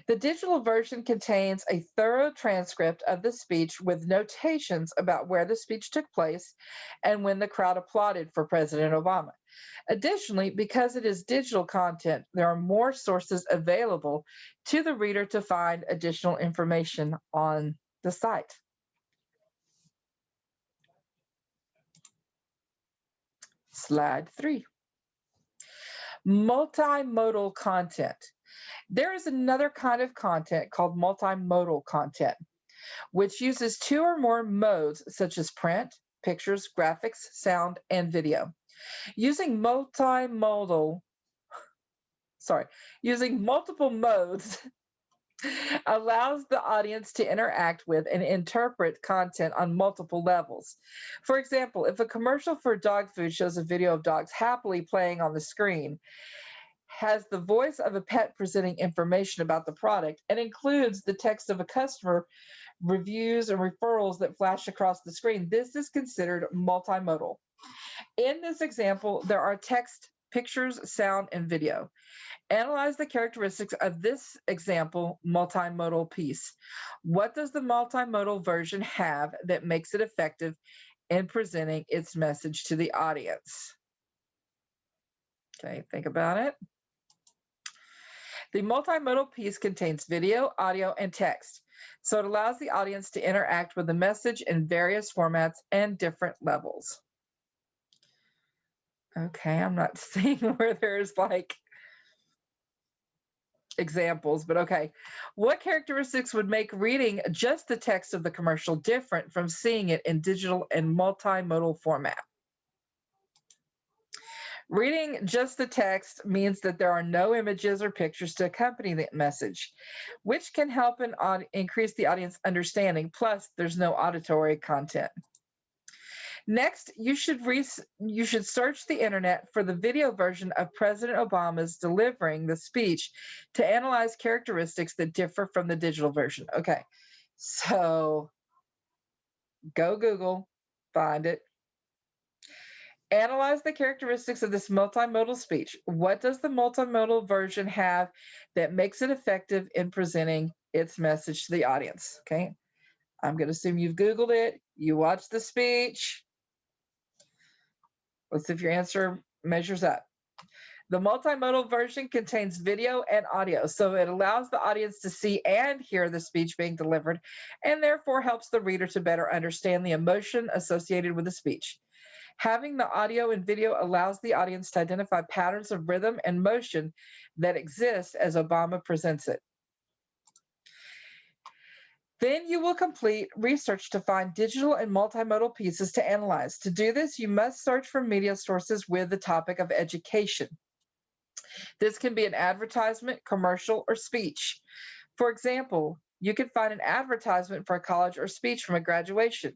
The digital version contains a thorough transcript of the speech with notations about where the speech took place and when the crowd applauded for President Obama. Additionally, because it is digital content, there are more sources available to the reader to find additional information on the site. Slide 3. Multimodal content. There is another kind of content called multimodal content, which uses 2 or more modes such as print, pictures, graphics, sound, and video. Using multiple modes allows the audience to interact with and interpret content on multiple levels. For example, if a commercial for dog food shows a video of dogs happily playing on the screen, has the voice of a pet presenting information about the product, and includes the text of a customer, reviews, and referrals that flash across the screen, this is considered multimodal. In this example, there are text, pictures, sound, and video. Analyze the characteristics of this example multimodal piece. What does the multimodal version have that makes it effective in presenting its message to the audience? Okay, think about it. The multimodal piece contains video, audio, and text, so it allows the audience to interact with the message in various formats and different levels. Okay, I'm not seeing where there's like examples, but okay. What characteristics would make reading just the text of the commercial different from seeing it in digital and multimodal format? Reading just the text means that there are no images or pictures to accompany the message, which can help increase the audience understanding. Plus, there's no auditory content. Next, you should search the internet for the video version of President Obama's delivering the speech to analyze characteristics that differ from the digital version. Okay, so go Google, find it. Analyze the characteristics of this multimodal speech. What does the multimodal version have that makes it effective in presenting its message to the audience? Okay, I'm going to assume you've Googled it, you watched the speech. Let's see if your answer measures up. The multimodal version contains video and audio, so it allows the audience to see and hear the speech being delivered, and therefore helps the reader to better understand the emotion associated with the speech. Having the audio and video allows the audience to identify patterns of rhythm and motion that exist as Obama presents it. Then you will complete research to find digital and multimodal pieces to analyze. To do this, you must search for media sources with the topic of education. This can be an advertisement, commercial, or speech. For example, you can find an advertisement for a college or speech from a graduation.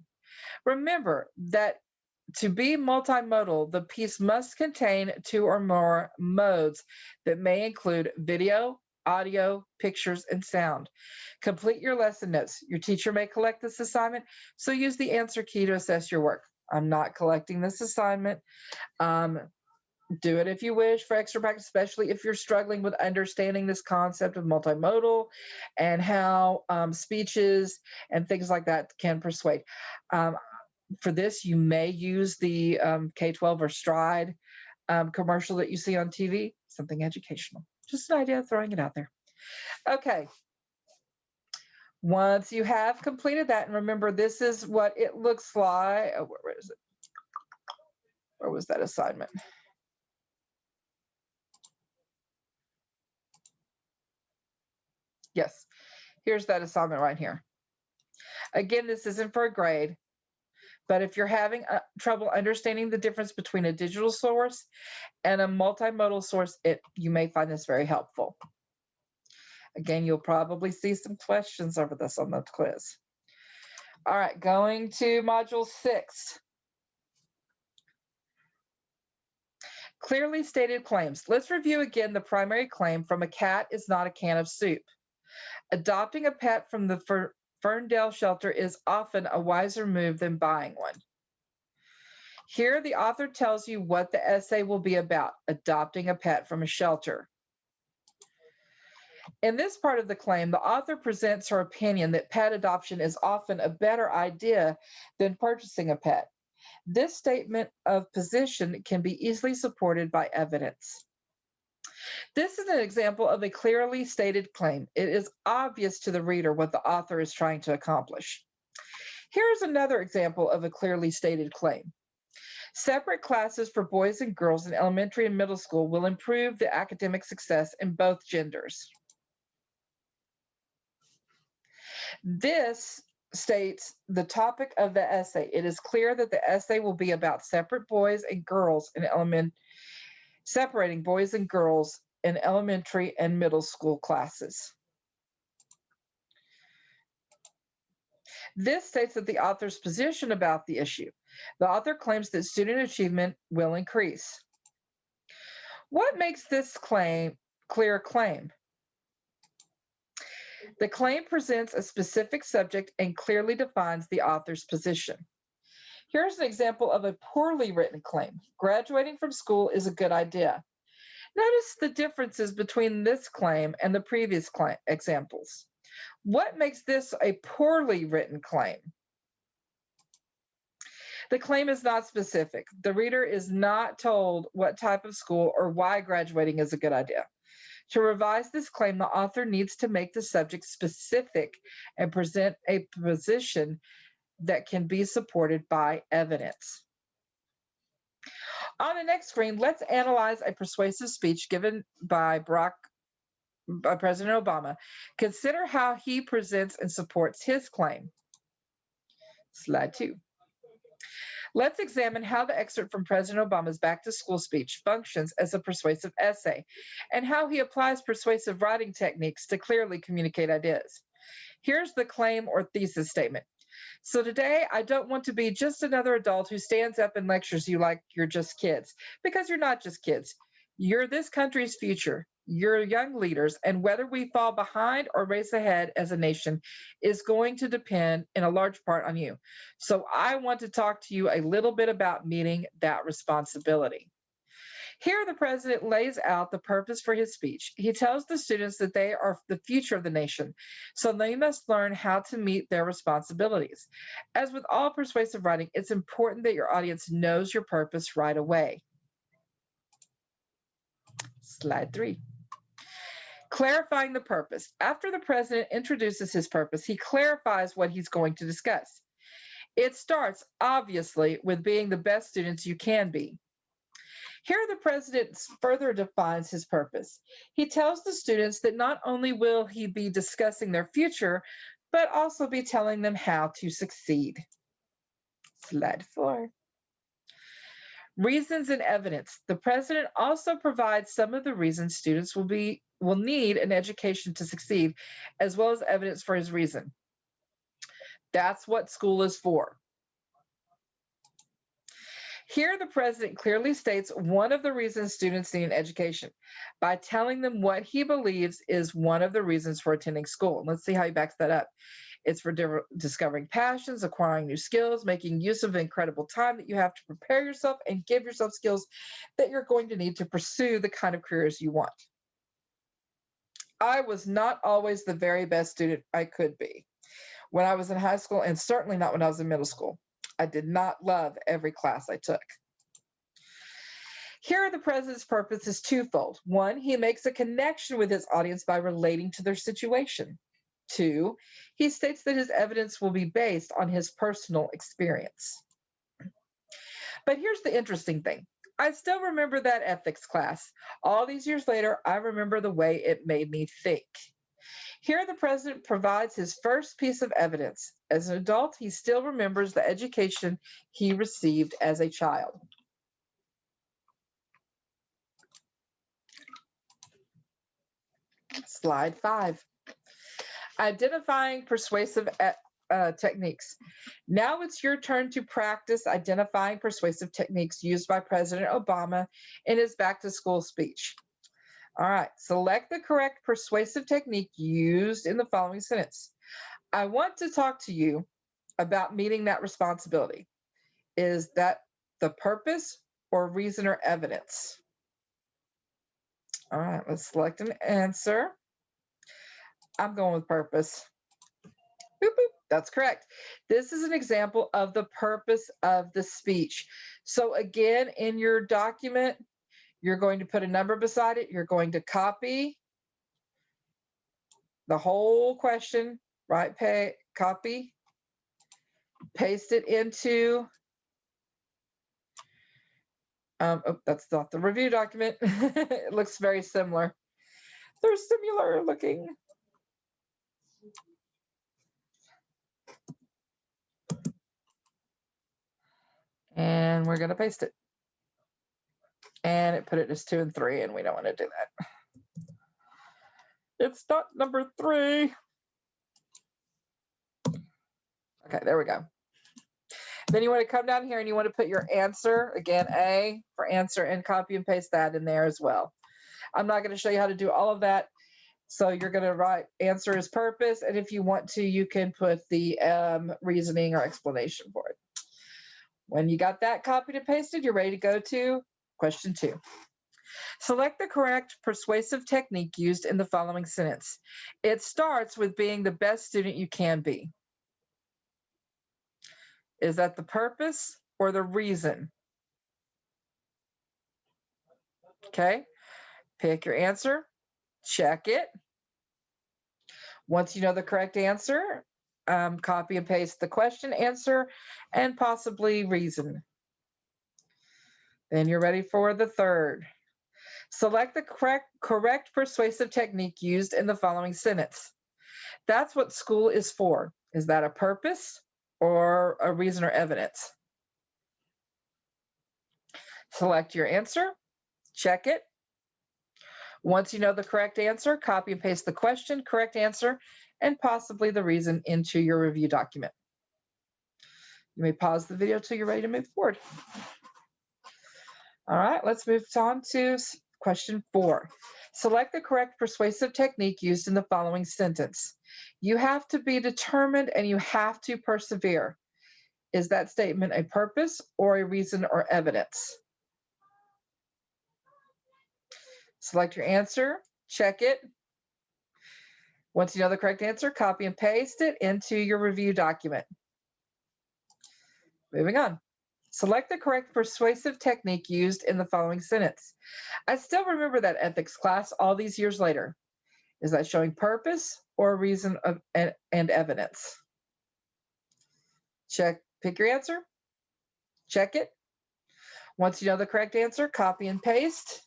Remember that to be multimodal, the piece must contain 2 or more modes that may include video, audio, pictures, and sound. Complete your lesson notes. Your teacher may collect this assignment, so use the answer key to assess your work. I'm not collecting this assignment. Do it if you wish for extra practice, especially if you're struggling with understanding this concept of multimodal and how speeches and things like that can persuade. For this, you may use the K-12 or Stride commercial that you see on TV, something educational. Just an idea, throwing it out there. Okay. Once you have completed that, and remember, this is what it looks like. Oh, where is it? Where was that assignment? Yes, here's that assignment right here. Again, this isn't for a grade, but if you're having trouble understanding the difference between a digital source and a multimodal source, you may find this very helpful. Again, you'll probably see some questions over this on the quiz. All right, going to Module 6. Clearly stated claims. Let's review again the primary claim from "A cat is not a can of soup." Adopting a pet from the Ferndale shelter is often a wiser move than buying one. Here, the author tells you what the essay will be about: adopting a pet from a shelter. In this part of the claim, the author presents her opinion that pet adoption is often a better idea than purchasing a pet. This statement of position can be easily supported by evidence. This is an example of a clearly stated claim. It is obvious to the reader what the author is trying to accomplish. Here's another example of a clearly stated claim. Separate classes for boys and girls in elementary and middle school will improve the academic success in both genders. This states the topic of the essay. It is clear that the essay will be about separating boys and girls in elementary and middle school classes. This states that the author's position about the issue. The author claims that student achievement will increase. What makes this clear claim? The claim presents a specific subject and clearly defines the author's position. Here's an example of a poorly written claim. Graduating from school is a good idea. Notice the differences between this claim and the previous examples. What makes this a poorly written claim? The claim is not specific. The reader is not told what type of school or why graduating is a good idea. To revise this claim, the author needs to make the subject specific and present a position that can be supported by evidence. On the next screen, let's analyze a persuasive speech given by President Obama. Consider how he presents and supports his claim. Slide 2. Let's examine how the excerpt from President Obama's Back to School speech functions as a persuasive essay and how he applies persuasive writing techniques to clearly communicate ideas. Here's the claim or thesis statement. So today, I don't want to be just another adult who stands up and lectures you like you're just kids, because you're not just kids. You're this country's future. You're young leaders, and whether we fall behind or race ahead as a nation is going to depend in a large part on you. So I want to talk to you a little bit about meeting that responsibility. Here, the president lays out the purpose for his speech. He tells the students that they are the future of the nation, so they must learn how to meet their responsibilities. As with all persuasive writing, it's important that your audience knows your purpose right away. Slide 3. Clarifying the purpose. After the president introduces his purpose, he clarifies what he's going to discuss. It starts, obviously, with being the best students you can be. Here, the president further defines his purpose. He tells the students that not only will he be discussing their future, but also be telling them how to succeed. Slide 4. Reasons and evidence. The president also provides some of the reasons students will need an education to succeed, as well as evidence for his reason. That's what school is for. Here, the president clearly states one of the reasons students need an education by telling them what he believes is one of the reasons for attending school. Let's see how he backs that up. It's for discovering passions, acquiring new skills, making use of the incredible time that you have to prepare yourself and give yourself skills that you're going to need to pursue the kind of careers you want. I was not always the very best student I could be when I was in high school, and certainly not when I was in middle school. I did not love every class I took. Here, the president's purpose is twofold. One, he makes a connection with his audience by relating to their situation. Two, he states that his evidence will be based on his personal experience. But here's the interesting thing. I still remember that ethics class. All these years later, I remember the way it made me think. Here, the president provides his first piece of evidence. As an adult, he still remembers the education he received as a child. Slide 5. Identifying persuasive techniques. Now it's your turn to practice identifying persuasive techniques used by President Obama in his back to school speech. All right, select the correct persuasive technique used in the following sentence. I want to talk to you about meeting that responsibility. Is that the purpose or reason or evidence? All right, let's select an answer. I'm going with purpose. Boop, boop. That's correct. This is an example of the purpose of the speech. So again, in your document, you're going to put a number beside it. You're going to copy the whole question, right? Copy, paste it into, that's not the review document. It looks very similar. They're similar looking. And we're going to paste it. And it put it as 2 and 3, and we don't want to do that. It's not number 3. Okay, there we go. Then you want to come down here and you want to put your answer, again, A for answer, and copy and paste that in there as well. I'm not going to show you how to do all of that. So you're going to write answer as purpose, and if you want to, you can put the reasoning or explanation for it. When you got that copied and pasted, you're ready to go to question 2. Select the correct persuasive technique used in the following sentence. It starts with being the best student you can be. Is that the purpose or the reason? Okay, pick your answer, check it. Once you know the correct answer, copy and paste the question, answer, and possibly reason. Then you're ready for the third. Select the correct persuasive technique used in the following sentence. That's what school is for. Is that a purpose or a reason or evidence? Select your answer, check it. Once you know the correct answer, copy and paste the question, correct answer, and possibly the reason into your review document. You may pause the video till you're ready to move forward. All right, let's move on to question 4. Select the correct persuasive technique used in the following sentence. You have to be determined and you have to persevere. Is that statement a purpose or a reason or evidence? Select your answer, check it. Once you know the correct answer, copy and paste it into your review document. Moving on. Select the correct persuasive technique used in the following sentence. I still remember that ethics class all these years later. Is that showing purpose or reason and evidence? Pick your answer, check it. Once you know the correct answer, copy and paste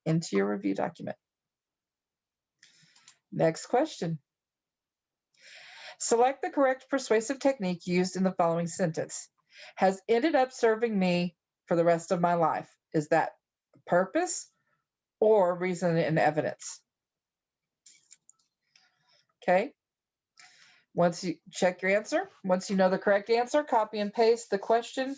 into your review document. Next question. Select the correct persuasive technique used in the following sentence. Has ended up serving me for the rest of my life. Is that purpose or reason and evidence? Okay. Once you check your answer, once you know the correct answer, copy and paste the question,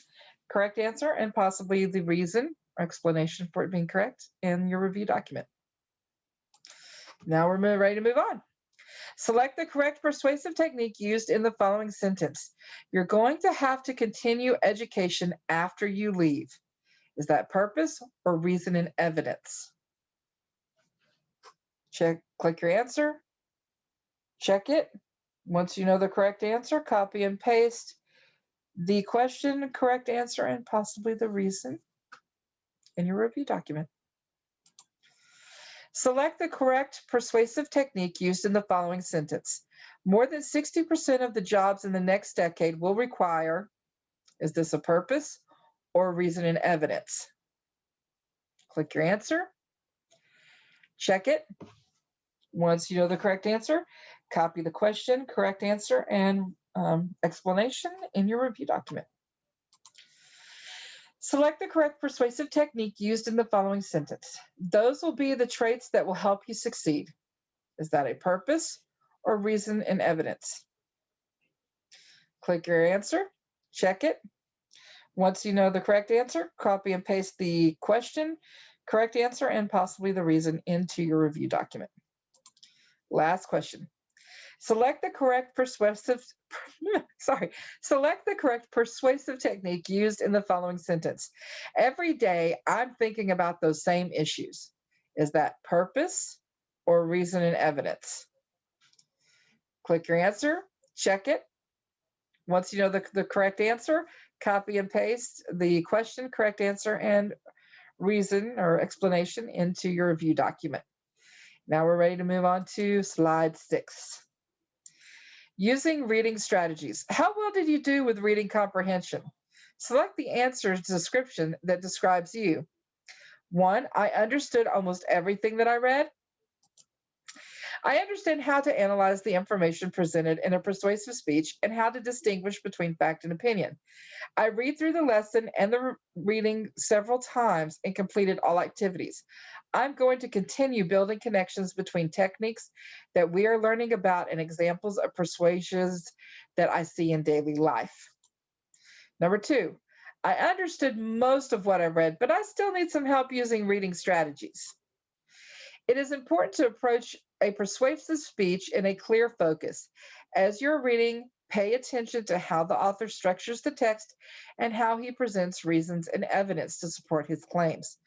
correct answer, and possibly the reason or explanation for it being correct in your review document. Now we're ready to move on. Select the correct persuasive technique used in the following sentence. You're going to have to continue education after you leave. Is that purpose or reason and evidence? Click your answer, check it. Once you know the correct answer, copy and paste the question, correct answer, and possibly the reason in your review document. Select the correct persuasive technique used in the following sentence. More than 60% of the jobs in the next decade will require, is this a purpose or reason and evidence? Click your answer, check it. Once you know the correct answer, copy the question, correct answer, and explanation in your review document. Select the correct persuasive technique used in the following sentence. Those will be the traits that will help you succeed. Is that a purpose or reason and evidence? Click your answer, check it. Once you know the correct answer, copy and paste the question, correct answer, and possibly the reason into your review document. Last question. Select the correct persuasive technique used in the following sentence. Every day I'm thinking about those same issues. Is that purpose or reason and evidence? Click your answer, check it. Once you know the correct answer, copy and paste the question, correct answer, and reason or explanation into your review document. Now we're ready to move on to slide 6. Using reading strategies. How well did you do with reading comprehension? Select the answer's description that describes you. 1, I understood almost everything that I read. I understand how to analyze the information presented in a persuasive speech and how to distinguish between fact and opinion. I read through the lesson and the reading several times and completed all activities. I'm going to continue building connections between techniques that we are learning about and examples of persuasions that I see in daily life. Number 2, I understood most of what I read, but I still need some help using reading strategies. It is important to approach a persuasive speech in a clear focus. As you're reading, pay attention to how the author structures the text and how he presents reasons and evidence to support his claims.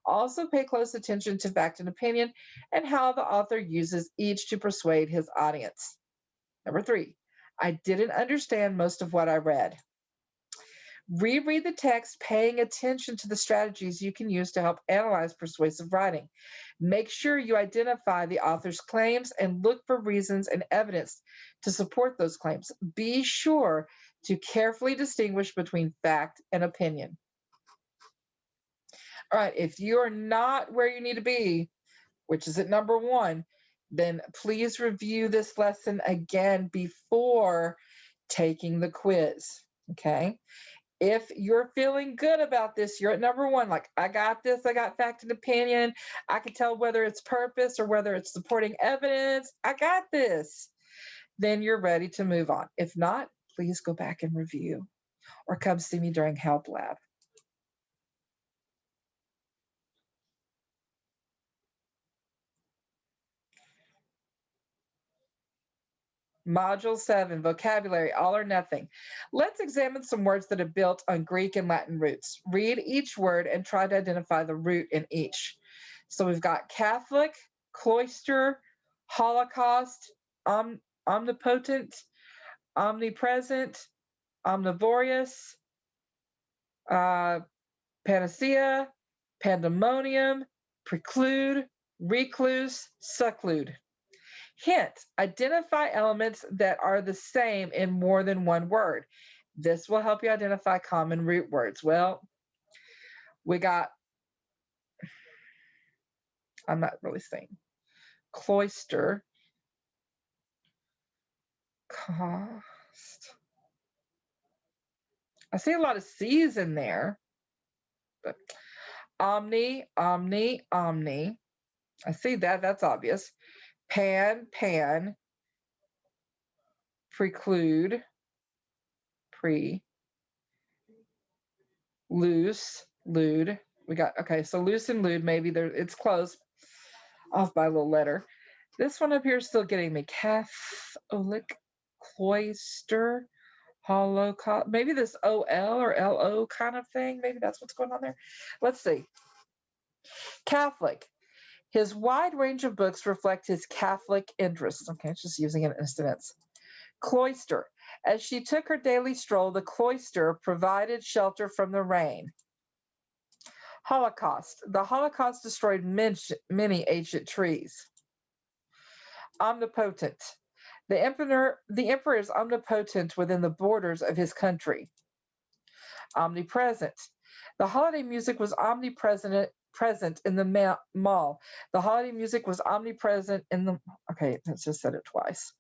Also pay close attention to fact and opinion and how the author uses each to persuade his audience. Number 3, I didn't understand most of what I read. Reread the text, paying attention to the strategies you can use to help analyze persuasive writing. Make sure you identify the author's claims and look for reasons and evidence to support those claims. Be sure to carefully distinguish between fact and opinion. All right, if you are not where you need to be, which is at number 1, then please review this lesson again before taking the quiz, okay? If you're feeling good about this, you're at number 1, like, I got this, I got fact and opinion, I can tell whether it's purpose or whether it's supporting evidence, I got this, then you're ready to move on. If not, please go back and review or come see me during Help Lab. Module 7, vocabulary, all or nothing. Let's examine some words that are built on Greek and Latin roots. Read each word and try to identify the root in each. So we've got Catholic, cloister, Holocaust, omnipotent, omnipresent, omnivorous, uh, panacea, pandemonium, preclude, recluse, seclude. Hint, identify elements that are the same in more than one word. This will help you identify common root words. Well, we got, I'm not really saying, cloister, cost. I see a lot of C's in there, but omni, omni, omni. I see that, that's obvious. Pan, pan, preclude, pre, loose, lewd. We got, okay, so loose and lewd, maybe there, it's close, off by a little letter. This one up here is still getting me. Catholic, cloister, holocaust. Maybe this OL or LO kind of thing. Maybe that's what's going on there. Let's see. Catholic. His wide range of books reflect his Catholic interests. Okay, it's just using it in a sentence. Cloister. As she took her daily stroll, the cloister provided shelter from the rain. Holocaust. The Holocaust destroyed many ancient trees. Omnipotent. The emperor is omnipotent within the borders of his country. Omnipresent. The holiday music was present in the mall. The holiday music was omnipresent in the. Okay, let's just said it twice.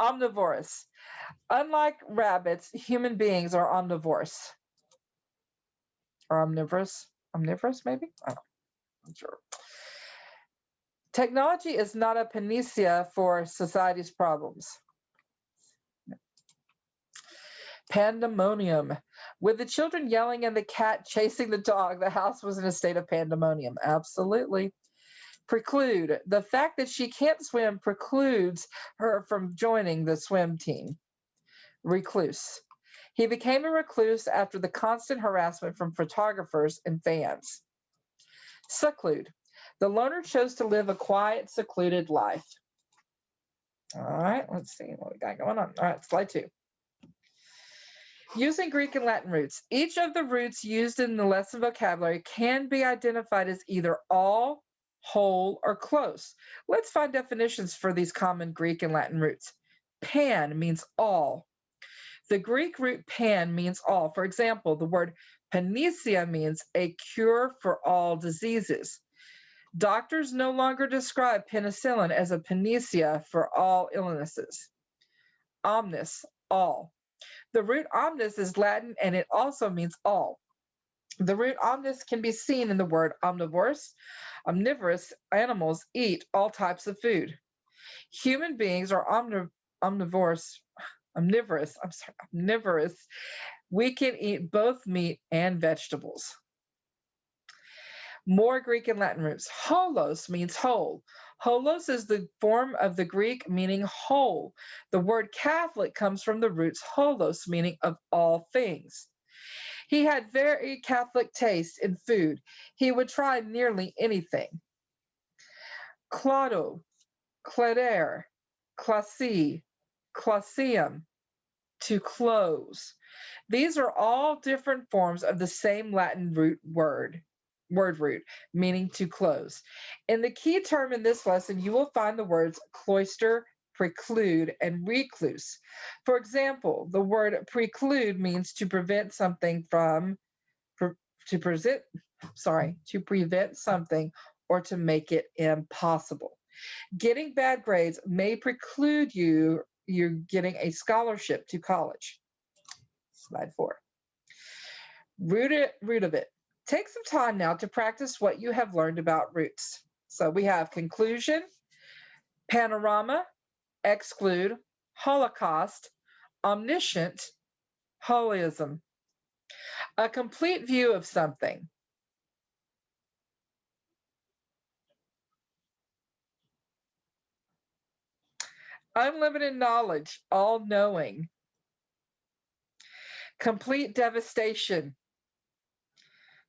Omnivorous. Unlike rabbits, human beings are omnivores. Or omnivorous. Omnivorous, maybe? I don't know. I'm sure. Technology is not a panacea for society's problems. Pandemonium. With the children yelling and the cat chasing the dog, the house was in a state of pandemonium. Absolutely. Preclude. The fact that she can't swim precludes her from joining the swim team. Recluse. He became a recluse after the constant harassment from photographers and fans. Seclude. The loner chose to live a quiet, secluded life. All right, let's see what we got going on. All right, slide 2. Using Greek and Latin roots. Each of the roots used in the lesson vocabulary can be identified as either all, whole, or close. Let's find definitions for these common Greek and Latin roots. Pan means all. The Greek root pan means all. For example, the word panacea means a cure for all diseases. Doctors no longer describe penicillin as a panacea for all illnesses. Omnis, all. The root omnis is Latin and it also means all. The root omnis can be seen in the word omnivorous. Omnivorous animals eat all types of food. Human beings are omnivorous. Omnivorous. We can eat both meat and vegetables. More Greek and Latin roots. Holos means whole. Holos is the form of the Greek meaning whole. The word Catholic comes from the roots holos, meaning of all things. He had very Catholic taste in food. He would try nearly anything. Claudo, claudere, classy, classium, to close. These are all different forms of the same Latin word root, meaning to close. In the key term in this lesson, you will find the words cloister, preclude, and recluse. For example, the word preclude means to prevent something from, to prevent something or to make it impossible. Getting bad grades may preclude you're getting a scholarship to college. Slide 4. Root of it. Take some time now to practice what you have learned about roots. So we have conclusion, panorama, exclude, holocaust, omniscient, holism. A complete view of something. Unlimited knowledge, all knowing. Complete devastation.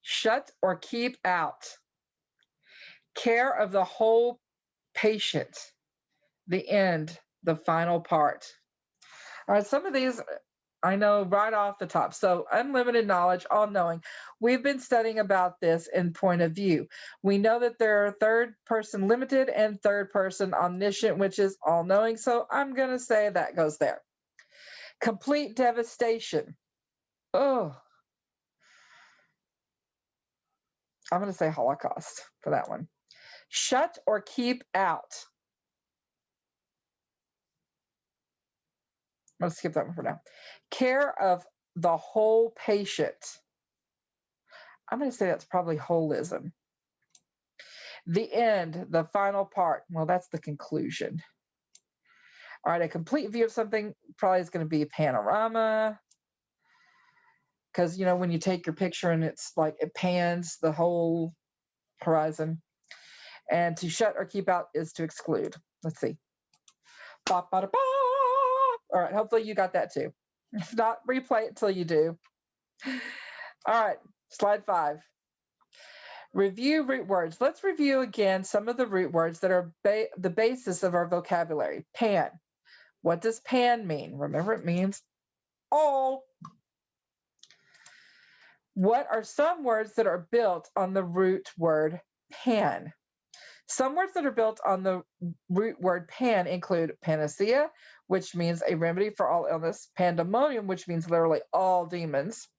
Shut or keep out. Care of the whole patient. The end, the final part. All right, some of these I know right off the top. So, unlimited knowledge, all knowing. We've been studying about this in point of view. We know that there are third person limited and third person omniscient, which is all knowing. So, I'm going to say that goes there. Complete devastation. Oh, I'm going to say Holocaust for that one. Shut or keep out. I'm going to skip that one for now. Care of the whole patient. I'm going to say that's probably holism. The end, the final part. Well, that's the conclusion. All right, a complete view of something probably is going to be a panorama. Because, you know, when you take your picture and it's like it pans the whole horizon. And to shut or keep out is to exclude. Let's see. Ba, ba, da, ba. All right, hopefully you got that too. If not, replay it till you do. All right, slide 5. Review root words. Let's review again some of the root words that are the basis of our vocabulary. Pan. What does pan mean? Remember, it means all. What are some words that are built on the root word pan? Some words that are built on the root word pan include panacea, which means a remedy for all illness, pandemonium, which means literally all demons.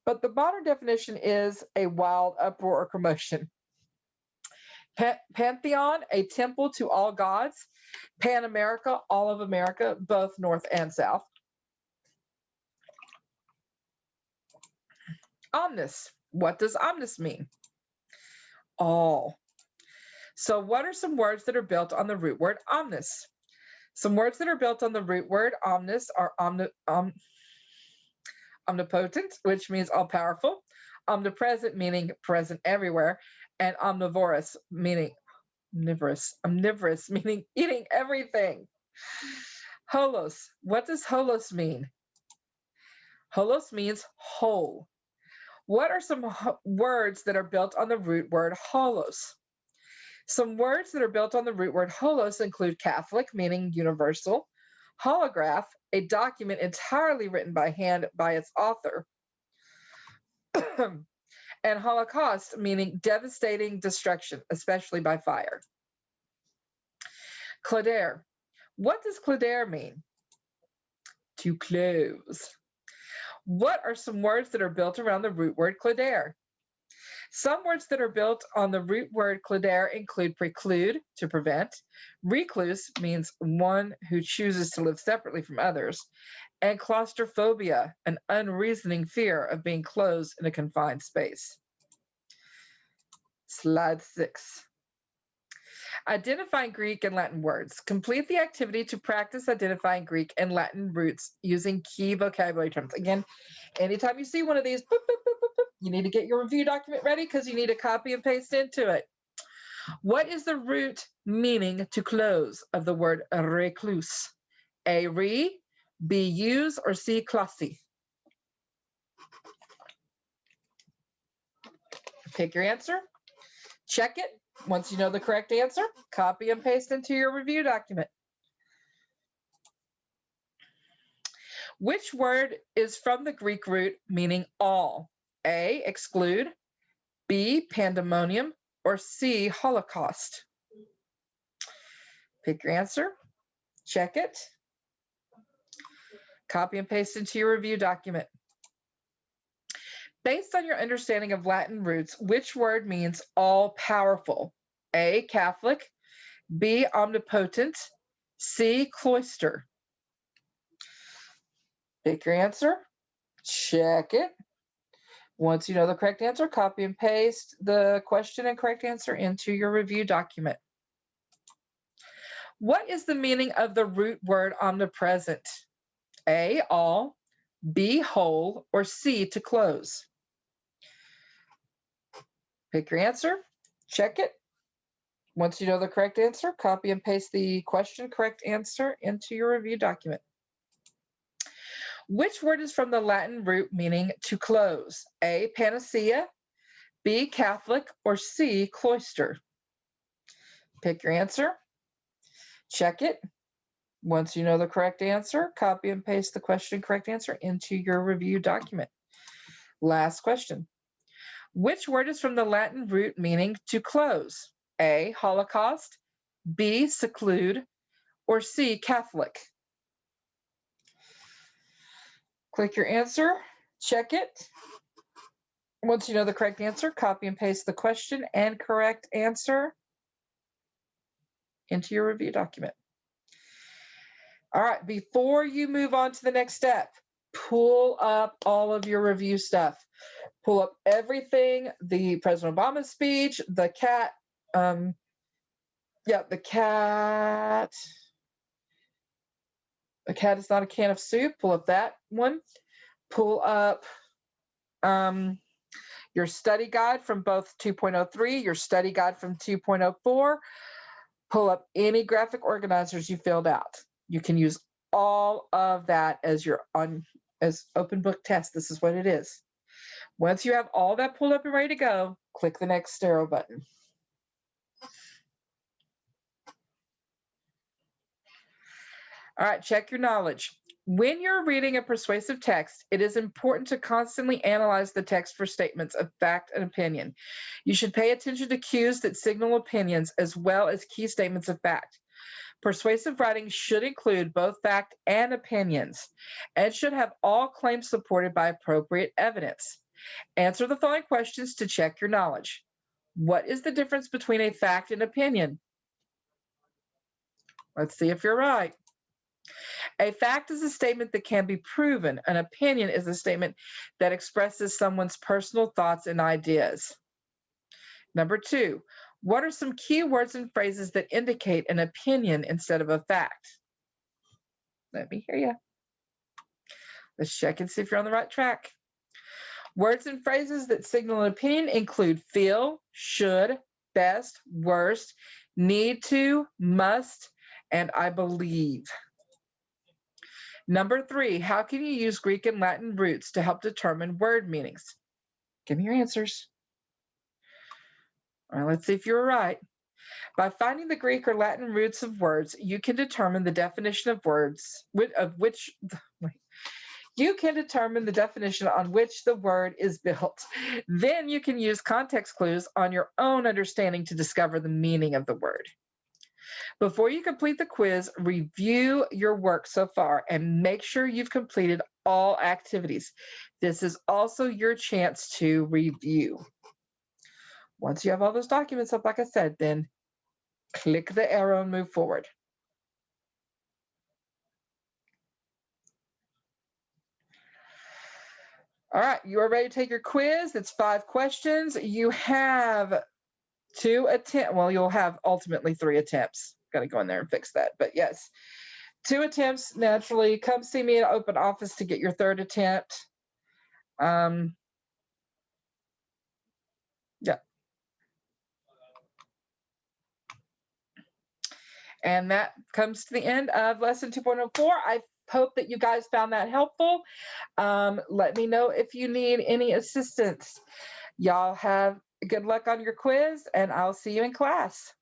But the modern definition is a wild uproar or commotion. Pantheon, a temple to all gods. Pan America, all of America, both North and South. Omnis. What does omnis mean? All. So what are some words that are built on the root word omnis? Some words that are built on the root word omnis are omnipotent, which means all-powerful, omnipresent, meaning present everywhere, and omnivorous, meaning omnivorous, meaning eating everything. Holos. What does holos mean? Holos means whole. What are some words that are built on the root word holos? Some words that are built on the root word holos include Catholic, meaning universal, holograph, a document entirely written by hand by its author, and Holocaust, meaning devastating destruction, especially by fire. Clodaire. What does clodaire mean? To close. What are some words that are built around the root word clodaire? Some words that are built on the root word clodaire include preclude, to prevent, recluse means one who chooses to live separately from others, and claustrophobia, an unreasoning fear of being closed in a confined space. Slide 6. Identifying Greek and Latin words. Complete the activity to practice identifying Greek and Latin roots using key vocabulary terms. Again, anytime you see one of these, boop, boop, boop, boop, boop, you need to get your review document ready because you need to copy and paste into it. What is the root meaning to close of the word recluse? A, re, B, use, or C, classy? Pick your answer. Check it. Once you know the correct answer, copy and paste into your review document. Which word is from the Greek root meaning all? A, exclude, B, pandemonium, or C, holocaust? Pick your answer. Check it. Copy and paste into your review document. Based on your understanding of Latin roots, which word means all-powerful? A, Catholic, B, omnipotent, C, cloister. Pick your answer. Check it. Once you know the correct answer, copy and paste the question and correct answer into your review document. What is the meaning of the root word omnipresent? A, all, B, whole, or C, to close? Pick your answer. Check it. Once you know the correct answer, copy and paste the question correct answer into your review document. Which word is from the Latin root meaning to close? A, panacea, B, Catholic, or C, cloister? Pick your answer. Check it. Once you know the correct answer, copy and paste the question correct answer into your review document. Last question. Which word is from the Latin root meaning to close? A, Holocaust, B, seclude, or C, Catholic? Click your answer, check it. Once you know the correct answer, copy and paste the question and correct answer into your review document. All right, before you move on to the next step, pull up all of your review stuff. Pull up everything, the President Obama speech, the cat, the cat is not a can of soup. Pull up that one. Pull up your study guide from both 2.03, your study guide from 2.04. Pull up any graphic organizers you filled out. You can use all of that as as open book test. This is what it is. Once you have all that pulled up and ready to go, click the next arrow button. All right, check your knowledge. When you're reading a persuasive text, it is important to constantly analyze the text for statements of fact and opinion. You should pay attention to cues that signal opinions as well as key statements of fact. Persuasive writing should include both fact and opinions and should have all claims supported by appropriate evidence. Answer the following questions to check your knowledge. What is the difference between a fact and opinion? Let's see if you're right. A fact is a statement that can be proven. An opinion is a statement that expresses someone's personal thoughts and ideas. Number 2, what are some key words and phrases that indicate an opinion instead of a fact? Let me hear you. Let's check and see if you're on the right track. Words and phrases that signal an opinion include feel, should, best, worst, need to, must, and I believe. Number 3, how can you use Greek and Latin roots to help determine word meanings? Give me your answers. All right, let's see if you were right. By finding the Greek or Latin roots of words, you can determine the definition of words you can determine the definition on which the word is built. Then you can use context clues on your own understanding to discover the meaning of the word. Before you complete the quiz, review your work so far and make sure you've completed all activities. This is also your chance to review. Once you have all those documents up, like I said, then click the arrow and move forward. All right, you are ready to take your quiz. It's 5 questions. You have 2 attempts. Well, you'll have ultimately 3 attempts. Got to go in there and fix that. But yes, 2 attempts naturally. Come see me at open office to get your 3rd attempt. Yeah. And that comes to the end of lesson 2.04. I hope that you guys found that helpful. Let me know if you need any assistance. Y'all have good luck on your quiz, and I'll see you in class.